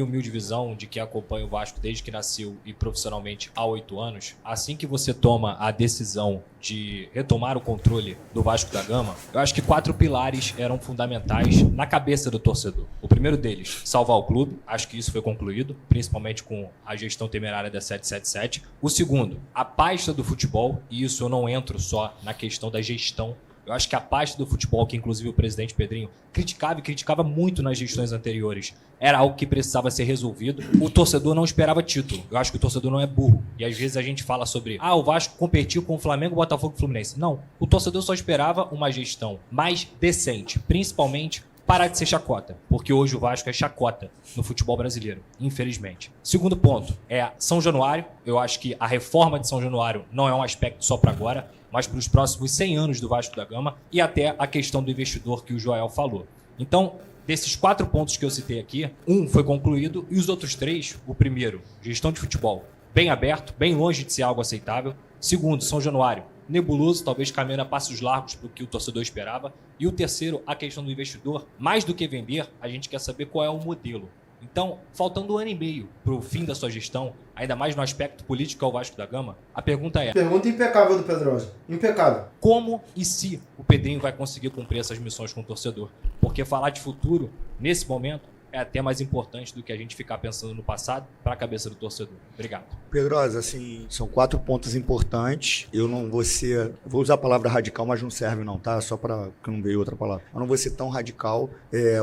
humilde visão de quem acompanha o Vasco desde que nasceu e profissionalmente há 8 anos, assim que você toma a decisão de retomar o controle do Vasco da Gama, eu acho que 4 pilares eram fundamentais na cabeça do torcedor. O primeiro deles, salvar o clube, acho que isso foi concluído, principalmente com a gestão temerária da 777. O segundo, a pasta do futebol, e isso eu não entro só na questão da gestão. Eu acho que a pasta do futebol, que inclusive o presidente Pedrinho criticava muito nas gestões anteriores, era algo que precisava ser resolvido. O torcedor não esperava título. Eu acho que o torcedor não é burro. E às vezes a gente fala sobre, o Vasco competiu com o Flamengo, Botafogo e Fluminense. Não, o torcedor só esperava uma gestão mais decente, principalmente parar de ser chacota, porque hoje o Vasco é chacota no futebol brasileiro, infelizmente. Segundo ponto é São Januário. Eu acho que a reforma de São Januário não é um aspecto só para agora, mas para os próximos 100 anos do Vasco da Gama, e até a questão do investidor que o Joel falou. Então, desses 4 pontos que eu citei aqui, um foi concluído e os outros 3, o primeiro, gestão de futebol, bem aberto, bem longe de ser algo aceitável. Segundo, São Januário, nebuloso, talvez caminhando a passos largos para o que o torcedor esperava. E o terceiro, a questão do investidor. Mais do que vender, a gente quer saber qual é o modelo. Então, faltando 1 ano e meio para o fim da sua gestão, ainda mais no aspecto político ao Vasco da Gama, a pergunta é... Pergunta impecável do Pedrosa. Impecável. Como e se o Pedrinho vai conseguir cumprir essas missões com o torcedor? Porque falar de futuro, nesse momento, é até mais importante do que a gente ficar pensando no passado para a cabeça do torcedor. Obrigado. Pedrosa, assim, são 4 pontos importantes. Eu não vou ser... Vou usar a palavra radical, mas não serve não, tá? Só para que não veio outra palavra. Eu não vou ser tão radical.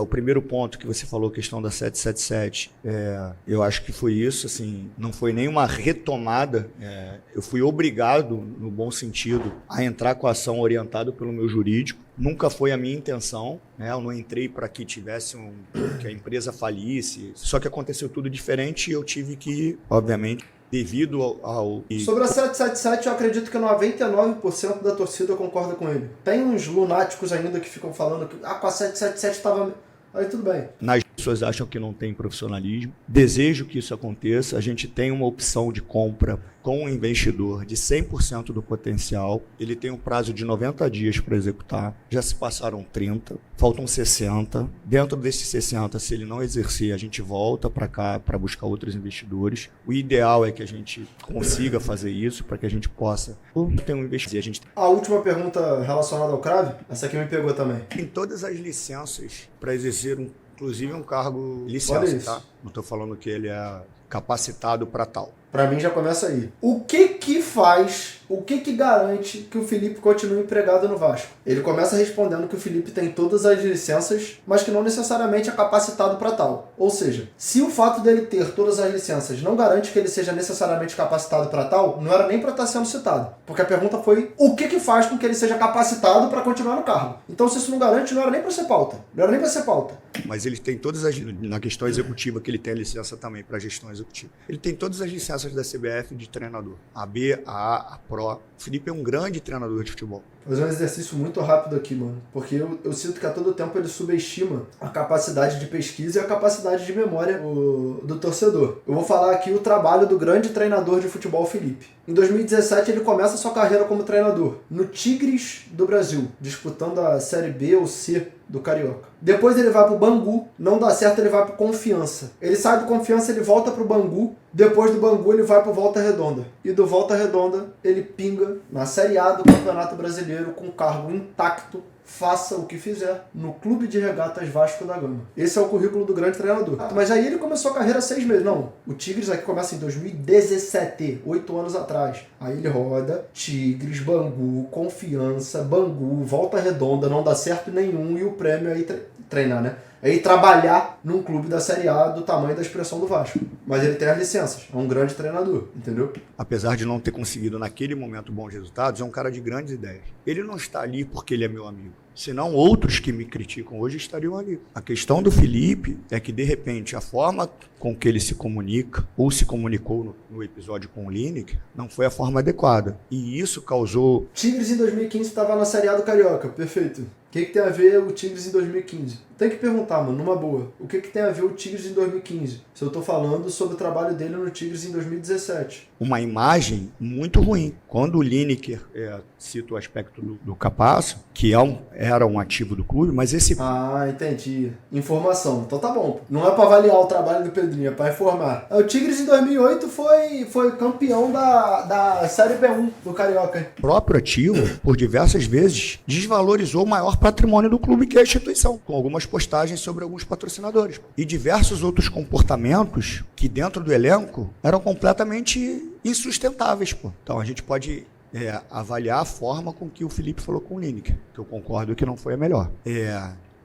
O primeiro ponto que você falou, questão da 777, eu acho que foi isso, assim, não foi nenhuma retomada. Eu fui obrigado, no bom sentido, a entrar com a ação orientado pelo meu jurídico. Nunca foi a minha intenção, né? Eu não entrei para que tivesse que a empresa falisse. Só que aconteceu tudo diferente e eu tive que, obviamente, devido ao... Sobre a 777, eu acredito que 99% da torcida concorda com ele. Tem uns lunáticos ainda que ficam falando que com a 777 estava... Aí tudo bem. As pessoas acham que não tem profissionalismo. Desejo que isso aconteça. A gente tem uma opção de compra com um investidor de 100% do potencial. Ele tem um prazo de 90 dias para executar. Já se passaram 30, faltam 60. Dentro desses 60, se ele não exercer, a gente volta para cá para buscar outros investidores. O ideal é que a gente consiga fazer isso para que a gente possa ter um investimento. A última pergunta relacionada ao Crave, essa aqui me pegou também. Tem todas as licenças para exercer inclusive um cargo licença, tá? Não estou falando que ele é capacitado para tal. Pra mim já começa aí. O que faz, o que garante que o Felipe continue empregado no Vasco? Ele começa respondendo que o Felipe tem todas as licenças, mas que não necessariamente é capacitado para tal. Ou seja, se o fato dele ter todas as licenças não garante que ele seja necessariamente capacitado para tal, não era nem para estar sendo citado. Porque a pergunta foi o que faz com que ele seja capacitado para continuar no cargo. Então se isso não garante, não era nem para ser pauta. Não era nem para ser pauta. Mas ele tem todas as... Na questão executiva, que ele tem a licença também para gestão executiva. Ele tem todas as licenças da CBF de treinador. A B, a A, a Pro. O Felipe é um grande treinador de futebol. Vou fazer um exercício muito rápido aqui, mano. Porque eu sinto que a todo tempo ele subestima a capacidade de pesquisa e a capacidade de memória do torcedor. Eu vou falar aqui o trabalho do grande treinador de futebol, Felipe. Em 2017 ele começa sua carreira como treinador no Tigres do Brasil, disputando a Série B ou C do Carioca. Depois ele vai pro Bangu, não dá certo, ele vai pro Confiança. Ele sai do Confiança, ele volta pro Bangu, depois do Bangu ele vai pro Volta Redonda. E do Volta Redonda ele pinga na Série A do Campeonato Brasileiro com cargo intacto, faça o que fizer, no Clube de Regatas Vasco da Gama. Esse é o currículo do grande treinador. Mas aí ele começou a carreira 6 meses. Não, o Tigres aqui começa em 2017, 8 anos atrás. Aí ele roda Tigres, Bangu, Confiança, Bangu, Volta Redonda, não dá certo nenhum e o prêmio aí treinar, né? é ir trabalhar num clube da Série A do tamanho da expressão do Vasco. Mas ele tem as licenças, é um grande treinador, entendeu? Apesar de não ter conseguido naquele momento bons resultados, é um cara de grandes ideias. Ele não está ali porque ele é meu amigo. Senão outros que me criticam hoje estariam ali. A questão do Felipe é que, de repente, a forma com que ele se comunica, ou se comunicou no episódio com o Lineker, não foi a forma adequada. E isso causou... Tigres em 2015 estava na Série A do Carioca, perfeito. O que tem a ver o Tigres em 2015? Tem que perguntar, mano, numa boa. O que tem a ver o Tigres em 2015? Se eu tô falando sobre o trabalho dele no Tigres em 2017. Uma imagem muito ruim. Quando o Lineker, cita o aspecto do Capasso, que era um ativo do clube, mas esse... Ah, entendi. Informação. Então tá bom. Não é pra avaliar o trabalho do Pedrinho, é pra informar. O Tigres em 2008 foi campeão da Série B1 do Carioca. O próprio ativo, por diversas vezes, desvalorizou o maior patrimônio do clube, que é a instituição, com algumas postagens sobre alguns patrocinadores. E diversos outros comportamentos que dentro do elenco eram completamente insustentáveis. Pô. Então a gente pode avaliar a forma com que o Felipe falou com o Lineker, que eu concordo que não foi a melhor.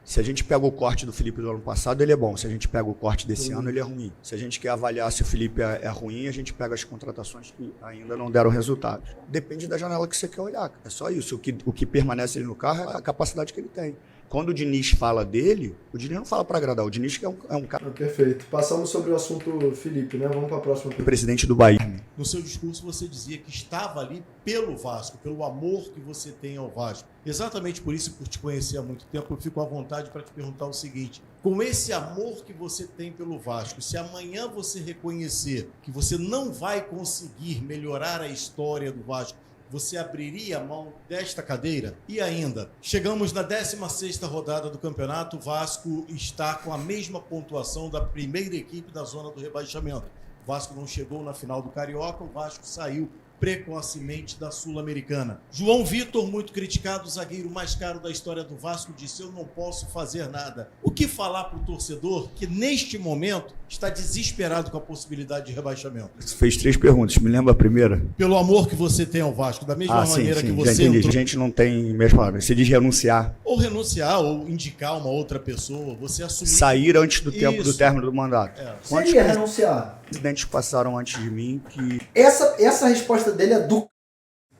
Se a gente pega o corte do Felipe do ano passado, ele é bom. Se a gente pega o corte desse ano, ele é ruim. Se a gente quer avaliar se o Felipe é ruim, a gente pega as contratações que ainda não deram resultado. Depende da janela que você quer olhar. É só isso. O que permanece ali no carro é a capacidade que ele tem. Quando o Diniz fala dele, o Diniz não fala para agradar. O Diniz é um cara... Perfeito. Passamos sobre o assunto Felipe, né? Vamos para a próxima. Presidente do Bahia. No seu discurso você dizia que estava ali pelo Vasco, pelo amor que você tem ao Vasco. Exatamente por isso, por te conhecer há muito tempo, eu fico à vontade para te perguntar o seguinte. Com esse amor que você tem pelo Vasco, se amanhã você reconhecer que você não vai conseguir melhorar a história do Vasco, você abriria a mão desta cadeira? E ainda, chegamos na 16ª rodada do campeonato, o Vasco está com a mesma pontuação da primeira equipe da zona do rebaixamento. O Vasco não chegou na final do Carioca, o Vasco saiu precocemente da Sul-Americana. João Vitor, muito criticado, o zagueiro mais caro da história do Vasco, disse: eu não posso fazer nada. O que falar para o torcedor que neste momento está desesperado com a possibilidade de rebaixamento? Você fez 3 perguntas, me lembra a primeira? Pelo amor que você tem ao Vasco, da mesma maneira sim, que você... Já entendi. A gente não tem mesma palavra. Você diz renunciar. Ou renunciar, ou indicar uma outra pessoa, você assumir... Sair antes do tempo do término do mandato. Seria renunciar. Presidentes passaram antes de mim que... Essa resposta dele é do...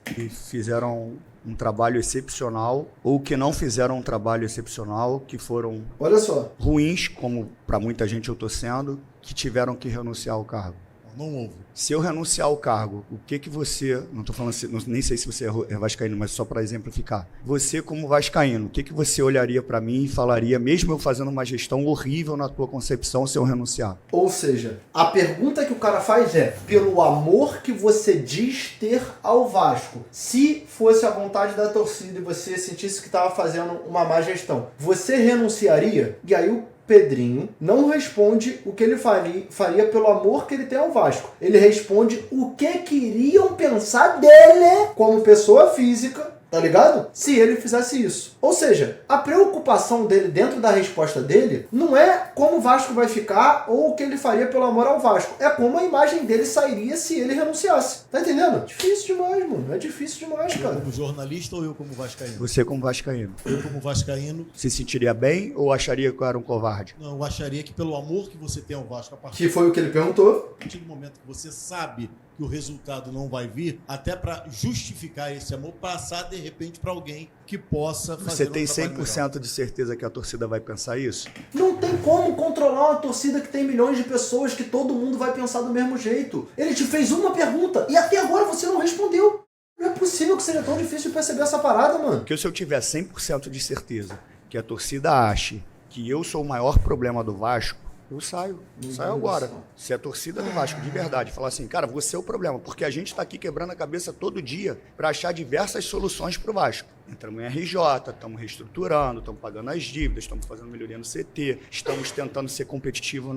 Que fizeram um trabalho excepcional ou que não fizeram um trabalho excepcional, que foram... Olha só. Ruins, como para muita gente eu estou sendo, que tiveram que renunciar ao cargo. Não houve. Se eu renunciar ao cargo, o que você... Não estou falando, nem sei se você é vascaíno, mas só para exemplificar. Você, como vascaíno, o que você olharia para mim e falaria, mesmo eu fazendo uma gestão horrível na tua concepção, se eu renunciar? Ou seja, a pergunta que o cara faz é, pelo amor que você diz ter ao Vasco, se fosse a vontade da torcida e você sentisse que estava fazendo uma má gestão, você renunciaria? E aí o Pedrinho não responde o que ele faria pelo amor que ele tem ao Vasco. Ele responde o que queriam pensar dele como pessoa física, tá ligado? Se ele fizesse isso. Ou seja, a preocupação dele dentro da resposta dele não é como o Vasco vai ficar ou o que ele faria pelo amor ao Vasco. É como a imagem dele sairia se ele renunciasse. Tá entendendo? Difícil demais, mano. É difícil demais, cara. Eu como jornalista ou eu como vascaíno? Você como vascaíno. Eu como vascaíno. Se sentiria bem ou acharia que eu era um covarde? Não, eu acharia que pelo amor que você tem ao Vasco... Que foi o que ele perguntou. A partir do momento que você sabe que o resultado não vai vir, até para justificar esse amor, passar de repente para alguém que possa fazer Você tem 100% de certeza que a torcida vai pensar isso? Não tem como controlar uma torcida que tem milhões de pessoas, que todo mundo vai pensar do mesmo jeito. Ele te fez uma pergunta e até agora você não respondeu. Não é possível que seja tão difícil de perceber essa parada, mano. Porque se eu tiver 100% de certeza que a torcida ache que eu sou o maior problema do Vasco, eu saio agora. Se a torcida do Vasco de verdade falar assim, cara, você é o problema, porque a gente está aqui quebrando a cabeça todo dia para achar diversas soluções para o Vasco. Entramos em RJ, estamos reestruturando, estamos pagando as dívidas, estamos fazendo melhoria no CT, estamos tentando ser competitivo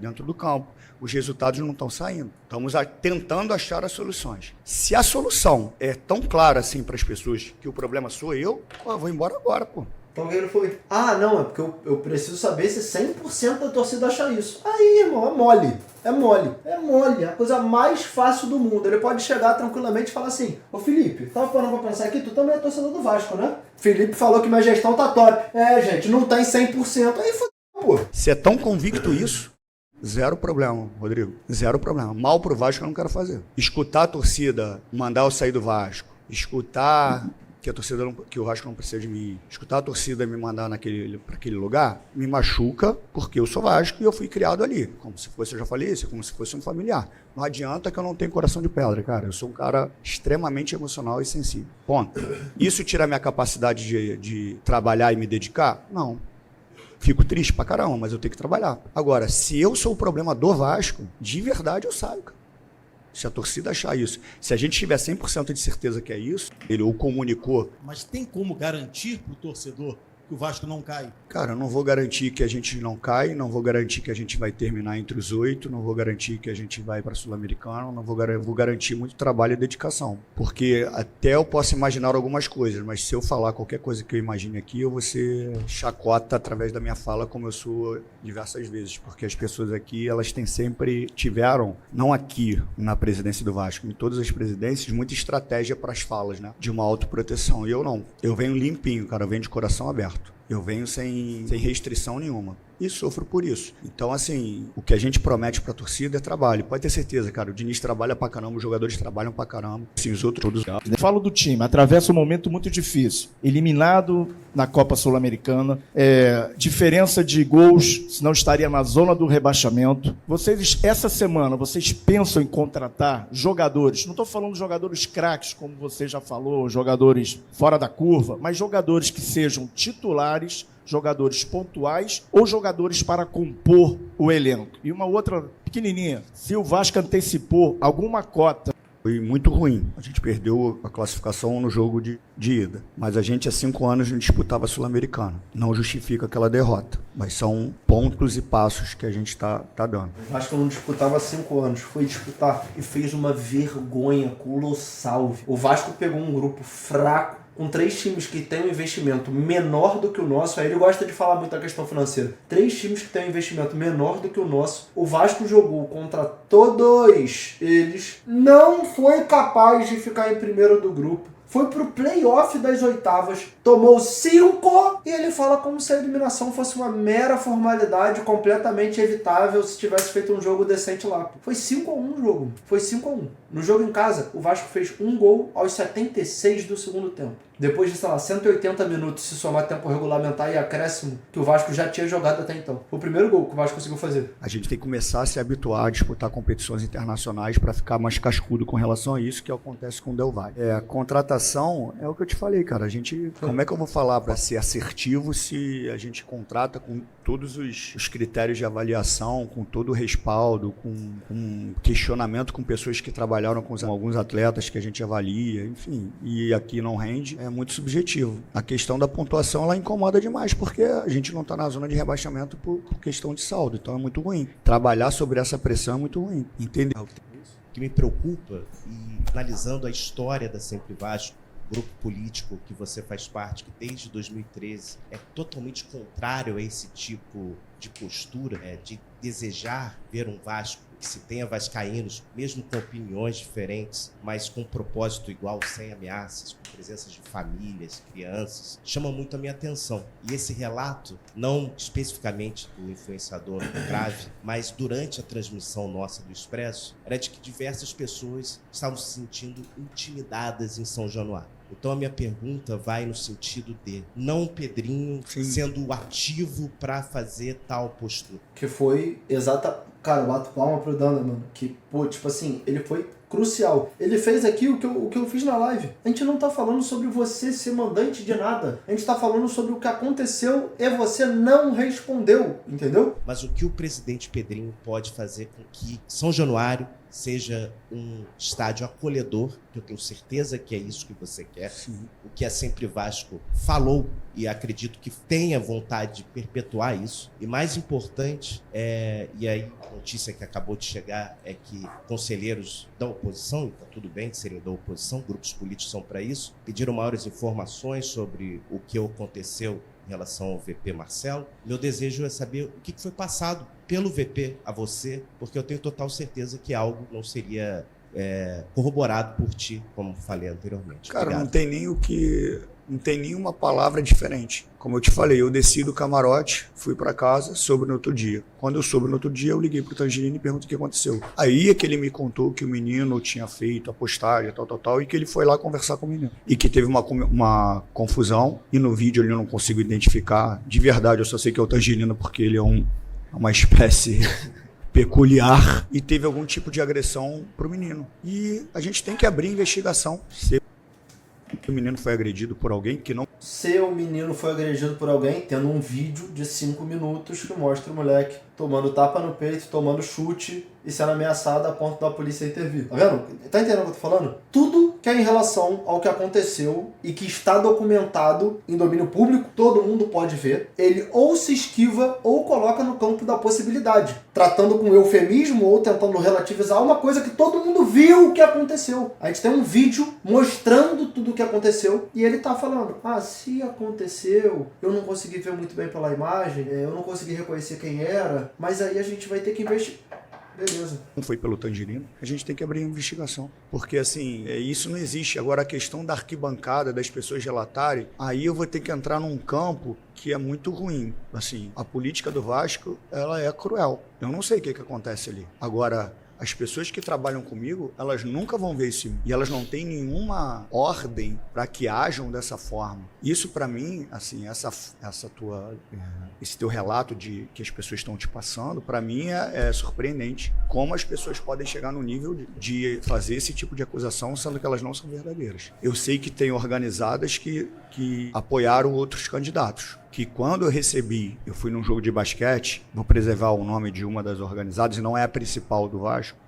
dentro do campo. Os resultados não estão saindo. Estamos tentando achar as soluções. Se a solução é tão clara assim para as pessoas que o problema sou eu vou embora agora, pô. Então ele foi, não, é porque eu preciso saber se 100% da torcida acha isso. Aí, irmão, é mole. É mole. É a coisa mais fácil do mundo. Ele pode chegar tranquilamente e falar assim, ô Felipe, tava parando pra pensar aqui, tu também é torcedor do Vasco, né? Felipe falou que minha gestão tá top. Gente, não tá em 100%. Aí fodeu, pô. Se é tão convicto isso, zero problema, Rodrigo. Zero problema. Mal pro Vasco eu não quero fazer. Escutar a torcida mandar eu sair do Vasco, escutar que o Vasco não precisa de mim, escutar a torcida me mandar para aquele lugar, me machuca, porque eu sou Vasco e eu fui criado ali. Como se fosse, eu já falei isso, como se fosse um familiar. Não adianta que eu não tenho coração de pedra, cara. Eu sou um cara extremamente emocional e sensível. Ponto. Isso tira a minha capacidade de trabalhar e me dedicar? Não. Fico triste pra caramba, mas eu tenho que trabalhar. Agora, se eu sou o problema do Vasco, de verdade eu saio, cara. Se a torcida achar isso, se a gente tiver 100% de certeza que é isso, ele o comunicou. Mas tem como garantir pro torcedor que o Vasco não cai? Cara, eu não vou garantir que a gente não cai, não vou garantir que a gente vai terminar entre os 8, não vou garantir que a gente vai para Sul-Americano, não vou garantir muito trabalho e dedicação. Porque até eu posso imaginar algumas coisas, mas se eu falar qualquer coisa que eu imagine aqui, eu vou ser chacota através da minha fala, como eu sou diversas vezes. Porque as pessoas aqui, elas tiveram, não aqui na presidência do Vasco, em todas as presidências, muita estratégia para as falas, né? De uma autoproteção. E eu não. Eu venho limpinho, cara, eu venho de coração aberto. Eu venho sem restrição nenhuma. E sofro por isso. Então, assim, o que a gente promete pra torcida é trabalho. Pode ter certeza, cara. O Diniz trabalha pra caramba, os jogadores trabalham pra caramba. Assim, os outros todos. Falo do time. Atravessa um momento muito difícil. Eliminado na Copa Sul-Americana. Diferença de gols, senão estaria na zona do rebaixamento. Essa semana, vocês pensam em contratar jogadores? Não estou falando de jogadores craques, como você já falou, jogadores fora da curva, mas jogadores que sejam titulares, jogadores pontuais ou jogadores para compor o elenco. E uma outra pequenininha, se o Vasco antecipou alguma cota. Foi muito ruim. A gente perdeu a classificação no jogo de ida. Mas a gente há 5 anos não disputava a Sul-Americana. Não justifica aquela derrota. Mas são pontos e passos que a gente está dando. O Vasco não disputava há 5 anos. Foi disputar e fez uma vergonha colossal. O Vasco pegou um grupo fraco, com 3 times que têm um investimento menor do que o nosso. Aí ele gosta de falar muito da questão financeira. 3 times que têm um investimento menor do que o nosso. O Vasco jogou contra todos eles. Não foi capaz de ficar em primeiro do grupo. Foi pro play-off das oitavas, tomou 5 e ele fala como se a eliminação fosse uma mera formalidade completamente evitável se tivesse feito um jogo decente lá. Foi 5-1 o jogo. Foi 5-1. No jogo em casa, o Vasco fez 1 gol aos 76 do segundo tempo. Depois de, 180 minutos, se somar tempo regulamentar e acréscimo, que o Vasco já tinha jogado até então. Foi o primeiro gol que o Vasco conseguiu fazer. A gente tem que começar a se habituar a disputar competições internacionais para ficar mais cascudo com relação a isso, que acontece com o Del Valle. A contratação é o que eu te falei, cara. Como é que eu vou falar para ser assertivo se a gente contrata com todos os critérios de avaliação, com todo o respaldo, com questionamento com pessoas que trabalharam com alguns atletas que a gente avalia, enfim, e aqui não rende, é muito subjetivo. A questão da pontuação, ela incomoda demais, porque a gente não está na zona de rebaixamento por questão de saldo, então é muito ruim. Trabalhar sobre essa pressão é muito ruim, entendeu? O que me preocupa, e analisando a história da Sempre Vasco, grupo político que você faz parte, que desde 2013 é totalmente contrário a esse tipo de postura, de desejar ver um Vasco que se tenha vascaínos, mesmo com opiniões diferentes, mas com um propósito igual, sem ameaças, com presença de famílias, crianças, chama muito a minha atenção. E esse relato, não especificamente do influenciador grave, mas durante a transmissão nossa do Expresso, era de que diversas pessoas estavam se sentindo intimidadas em São Januário. Então a minha pergunta vai no sentido de não o Pedrinho sendo ativo para fazer tal postura. Que foi Cara, eu bato palma pro Dana, mano. Que, tipo assim, ele foi crucial. Ele fez aqui o que eu fiz na live. A gente não tá falando sobre você ser mandante de nada. A gente tá falando sobre o que aconteceu e você não respondeu, entendeu? Mas o que o presidente Pedrinho pode fazer com que São Januário seja um estádio acolhedor, que eu tenho certeza que é isso que você quer. Sim. O que a Sempre Vasco falou, e acredito que tenha vontade de perpetuar isso. E mais importante, e aí a notícia que acabou de chegar é que conselheiros da oposição, e está tudo bem de serem da oposição, grupos políticos são para isso, pediram maiores informações sobre o que aconteceu em relação ao VP Marcelo. Meu desejo é saber o que foi passado pelo VP a você, porque eu tenho total certeza que algo não seria corroborado por ti, como falei anteriormente. Cara, Obrigado. Não tem nenhuma palavra diferente. Como eu te falei, eu desci do camarote, fui para casa, soube no outro dia. Quando eu soube no outro dia, eu liguei pro Tangerino e perguntei o que aconteceu. Aí é que ele me contou que o menino tinha feito a postagem, tal, e que ele foi lá conversar com o menino. E que teve uma confusão, e no vídeo ele não consigo identificar. De verdade, eu só sei que é o Tangerino porque ele é uma espécie peculiar e teve algum tipo de agressão pro menino. E a gente tem que abrir investigação. Se o menino foi agredido por alguém que não... Se o menino foi agredido por alguém, tendo um vídeo de 5 minutos que mostra o moleque tomando tapa no peito, tomando chute e sendo ameaçado a ponto da polícia intervir. Tá vendo? Tá entendendo o que eu tô falando? Tudo que é em relação ao que aconteceu e que está documentado em domínio público, todo mundo pode ver. Ele ou se esquiva ou coloca no campo da possibilidade, tratando com eufemismo ou tentando relativizar uma coisa que todo mundo viu o que aconteceu. A gente tem um vídeo mostrando tudo o que aconteceu e ele tá falando, se aconteceu, eu não consegui ver muito bem pela imagem, eu não consegui reconhecer quem era, mas aí a gente vai ter que investigar. Beleza. Não foi pelo Tangerino, a gente tem que abrir a investigação. Porque, assim, isso não existe. Agora, a questão da arquibancada, das pessoas relatarem, aí eu vou ter que entrar num campo que é muito ruim. Assim, a política do Vasco, ela é cruel. Eu não sei o que acontece ali. Agora, as pessoas que trabalham comigo, elas nunca vão ver isso. E elas não têm nenhuma ordem para que ajam dessa forma. Isso, para mim, assim, esse teu relato de que as pessoas estão te passando, para mim é surpreendente. Como as pessoas podem chegar no nível de fazer esse tipo de acusação, sendo que elas não são verdadeiras. Eu sei que tem organizadas que apoiaram outros candidatos. Que quando eu fui num jogo de basquete, vou preservar o nome de uma das organizadas, e não é a principal do Vasco,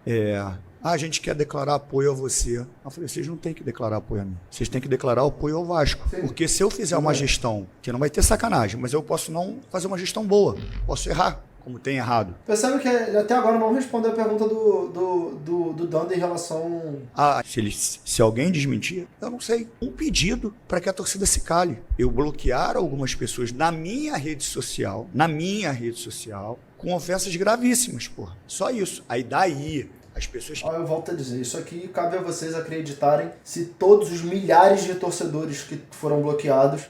a gente quer declarar apoio a você. Eu falei, vocês não têm que declarar apoio a mim. Vocês têm que declarar apoio ao Vasco. Sim. Porque se eu fizer uma gestão, que não vai ter sacanagem, mas eu posso não fazer uma gestão boa, posso errar, como tem errado. Percebe que até agora não respondeu a pergunta do Dando em relação... Se alguém desmentir, eu não sei. Um pedido para que a torcida se cale. Eu bloquear algumas pessoas na minha rede social, com ofensas gravíssimas, porra. Só isso. Aí daí... As pessoas... Eu volto a dizer, isso aqui cabe a vocês acreditarem se todos os milhares de torcedores que foram bloqueados,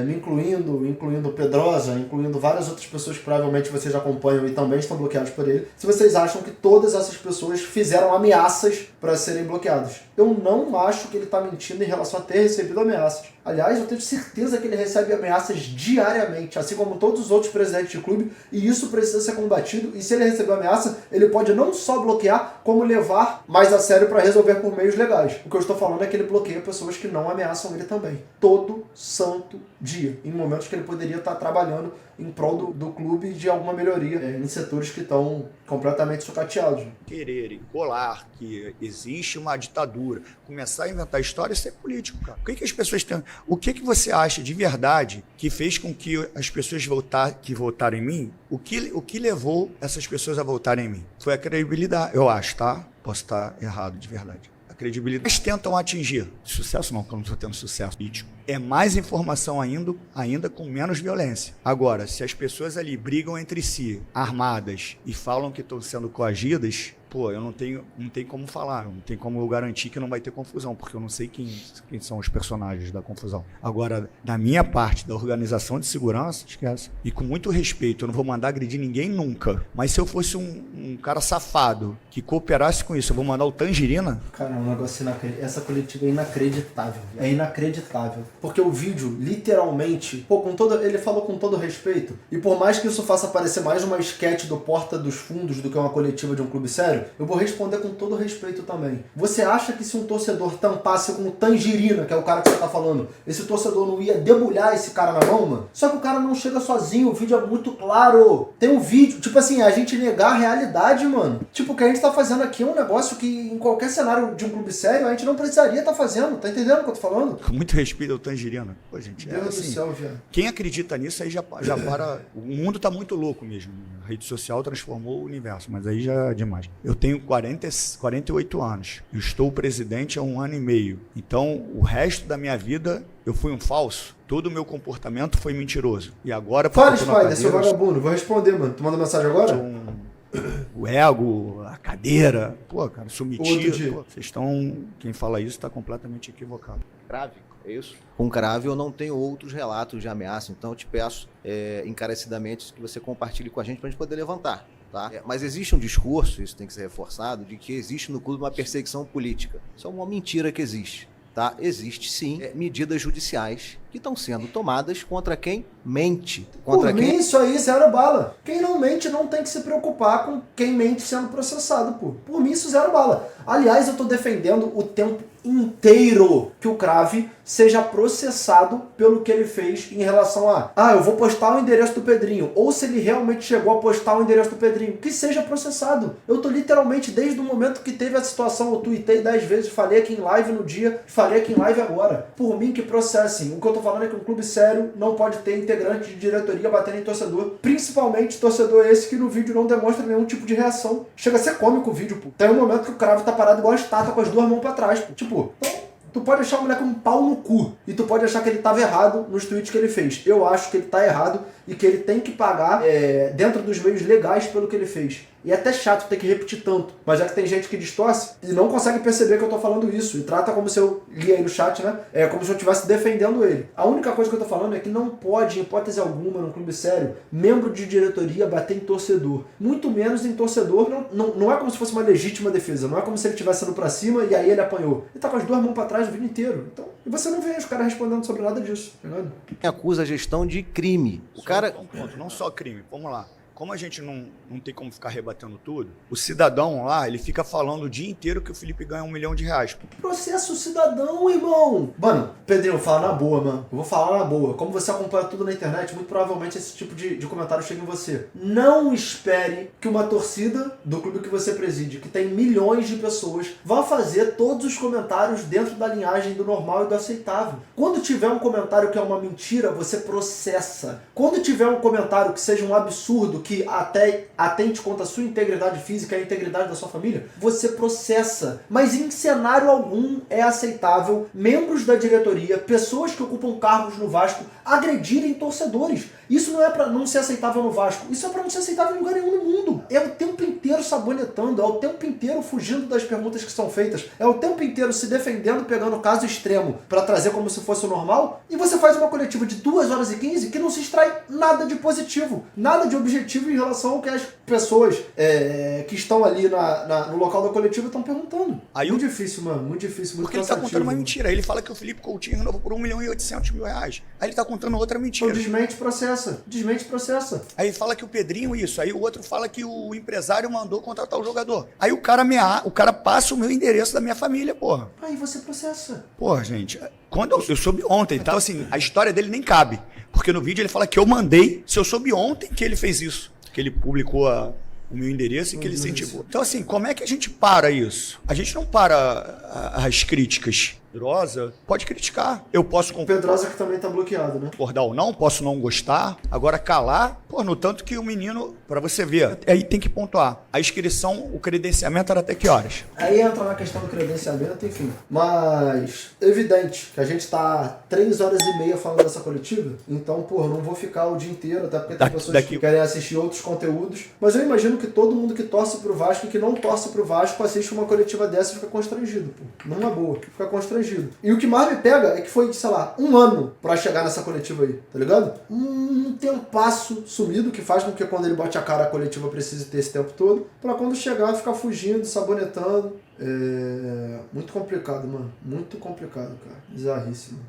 me incluindo Pedrosa, incluindo várias outras pessoas que provavelmente vocês acompanham e também estão bloqueados por ele, se vocês acham que todas essas pessoas fizeram ameaças para serem bloqueados. Eu não acho que ele está mentindo em relação a ter recebido ameaças. Aliás, eu tenho certeza que ele recebe ameaças diariamente, assim como todos os outros presidentes de clube, e isso precisa ser combatido, e se ele recebeu ameaça, ele pode não só bloquear, como levar mais a sério para resolver por meios legais. O que eu estou falando é que ele bloqueia pessoas que não ameaçam ele também. Todo santo dia, em momentos que ele poderia estar trabalhando em prol do clube e de alguma melhoria em setores que estão completamente sucateados. Quererem colar que existe uma ditadura, começar a inventar história, isso é político, cara. O que as pessoas têm... O que você acha de verdade que fez com que as pessoas votaram em mim? O que levou essas pessoas a votarem em mim? Foi a credibilidade, eu acho, tá? Posso estar errado de verdade. A credibilidade. Eles tentam atingir. Sucesso não, porque eu não estou tendo sucesso político. É mais informação ainda com menos violência. Agora, se as pessoas ali brigam entre si, armadas, e falam que estão sendo coagidas, eu não tenho como falar, não tem como eu garantir que não vai ter confusão, porque eu não sei quem são os personagens da confusão. Agora, da minha parte, da organização de segurança, esquece. E com muito respeito, eu não vou mandar agredir ninguém nunca. Mas se eu fosse um cara safado que cooperasse com isso, eu vou mandar o Tangerina? Cara, é um negócio inacreditável. Essa coletiva é inacreditável. É inacreditável. Porque o vídeo, literalmente, ele falou com todo respeito, e por mais que isso faça parecer mais uma esquete do Porta dos Fundos do que uma coletiva de um clube sério, eu vou responder com todo respeito também. Você acha que se um torcedor tampasse com o Tangerina, que é o cara que você tá falando, esse torcedor não ia debulhar esse cara na mão, mano? Só que o cara não chega sozinho, o vídeo é muito claro. Tem um vídeo, tipo assim, a gente negar a realidade, mano. Tipo, o que a gente tá fazendo aqui é um negócio que em qualquer cenário de um clube sério a gente não precisaria estar fazendo. Tá entendendo o que eu tô falando? Com muito respeito ao Tangerina. Pô, gente, Deus do céu, viado. Quem acredita nisso aí já para... O mundo tá muito louco mesmo. A rede social transformou o universo, mas aí já é demais. Eu tenho 48 anos. Eu estou presidente há 1 ano e meio. Então, o resto da minha vida, eu fui um falso. Todo o meu comportamento foi mentiroso. E agora... Fala, Spider, seu vagabundo. Vou responder, mano. Tu manda mensagem agora? o ego, a cadeira. Pô, cara, sou Outro metido. dia. Pô, vocês estão... Quem fala isso está completamente equivocado. Crave, é isso? Com crave eu não tenho outros relatos de ameaça, então eu te peço encarecidamente que você compartilhe com a gente para a gente poder levantar. Tá? Mas existe um discurso, isso tem que ser reforçado, de que existe no clube uma perseguição política. Isso é uma mentira que existe. Tá? Existe sim medidas judiciais que estão sendo tomadas contra quem mente. Contra Por mim, isso aí, zero bala. Quem não mente não tem que se preocupar com quem mente sendo processado, pô. Por mim, isso zero bala. Aliás, eu tô defendendo o tempo inteiro que o Crave seja processado pelo que ele fez em relação a eu vou postar o endereço do Pedrinho, ou se ele realmente chegou a postar o endereço do Pedrinho, que seja processado. Eu tô literalmente, desde o momento que teve a situação, eu tuitei 10 vezes, falei aqui em live no dia, falei aqui em live agora. Por mim que processem. O que eu tô falando é que um clube sério não pode ter integrante de diretoria batendo em torcedor, principalmente torcedor esse que no vídeo não demonstra nenhum tipo de reação. Chega a ser cômico o vídeo, pô. Tem um momento que o Crave tá parado igual a estátua com as duas mãos pra trás, pô. Tipo, então, tu pode achar o moleque um pau no cu e tu pode achar que ele tava errado nos tweets que ele fez. Eu acho que ele tá errado e que ele tem que pagar dentro dos meios legais pelo que ele fez. E é até chato ter que repetir tanto, mas já que tem gente que distorce e não consegue perceber que eu tô falando isso e trata como se eu li aí no chat, né? É como se eu estivesse defendendo ele. A única coisa que eu tô falando é que não pode, em hipótese alguma, num clube sério, membro de diretoria bater em torcedor. Muito menos em torcedor. Não é como se fosse uma legítima defesa. Não é como se ele estivesse indo pra cima e aí ele apanhou. Ele tá com as duas mãos pra trás o vídeo inteiro. Então, e você não vê os caras respondendo sobre nada disso, tá ligado? Acusa a gestão de crime. O cara... Um ponto, não só crime. Vamos lá. Como a gente não tem como ficar rebatendo tudo, o cidadão lá, ele fica falando o dia inteiro que o Felipe ganha R$1 milhão. Processo cidadão, irmão. Mano, Pedrinho, fala na boa, mano. Eu vou falar na boa. Como você acompanha tudo na internet, muito provavelmente esse tipo de comentário chega em você. Não espere que uma torcida do clube que você preside, que tem milhões de pessoas, vá fazer todos os comentários dentro da linhagem do normal e do aceitável. Quando tiver um comentário que é uma mentira, você processa. Quando tiver um comentário que seja um absurdo, que até atente contra a sua integridade física e a integridade da sua família, você processa. Mas em cenário algum é aceitável membros da diretoria, pessoas que ocupam cargos no Vasco, agredirem torcedores. Isso não é pra não ser aceitável no Vasco, isso é pra não ser aceitável em lugar nenhum no mundo. É o tempo inteiro sabonetando, é o tempo inteiro fugindo das perguntas que são feitas, é o tempo inteiro se defendendo, pegando o caso extremo pra trazer como se fosse o normal, e você faz uma coletiva de 2h15 que não se extrai nada de positivo, nada de objetivo em relação ao que as pessoas que estão ali no local da coletiva estão perguntando. Aí muito difícil, mano, muito difícil, muito porque ele tá contando uma mentira. Ele fala que o Felipe Coutinho renovou por R$1.800.000. Aí ele tá contando outra mentira. Então desmente processa. Desmente processa. Aí fala que o Pedrinho isso. Aí o outro fala que o empresário mandou contratar o jogador. Aí o cara passa o meu endereço da minha família, porra. Aí você processa. Porra, gente, quando eu soube ontem, tá? Assim, a história dele nem cabe. Porque no vídeo ele fala que eu mandei, se eu soube ontem que ele fez isso. Que ele publicou o meu endereço e que ele incentivou. Então, assim, como é que a gente para isso? A gente não para as críticas. Pedrosa pode criticar. Eu posso concordar. Pedrosa que também tá bloqueado, né? Concordar ou não, posso não gostar. Agora calar, no tanto que o menino, pra você ver, aí tem que pontuar. A inscrição, o credenciamento era até que horas? Aí entra na questão do credenciamento, enfim. Mas, evidente que a gente tá 3h30 falando dessa coletiva, então, não vou ficar o dia inteiro, até porque tem pessoas que querem assistir outros conteúdos. Mas eu imagino que todo mundo que torce pro Vasco e que não torce pro Vasco assiste uma coletiva dessa e fica constrangido, Não é boa, fica constrangido. E o que mais me pega é que foi, sei lá, 1 ano pra chegar nessa coletiva aí, tá ligado? Um tempasso sumido que faz com que quando ele bote a cara a coletiva precise ter esse tempo todo, pra quando chegar ficar fugindo, sabonetando. É muito complicado, mano. Muito complicado, cara. Bizarríssimo.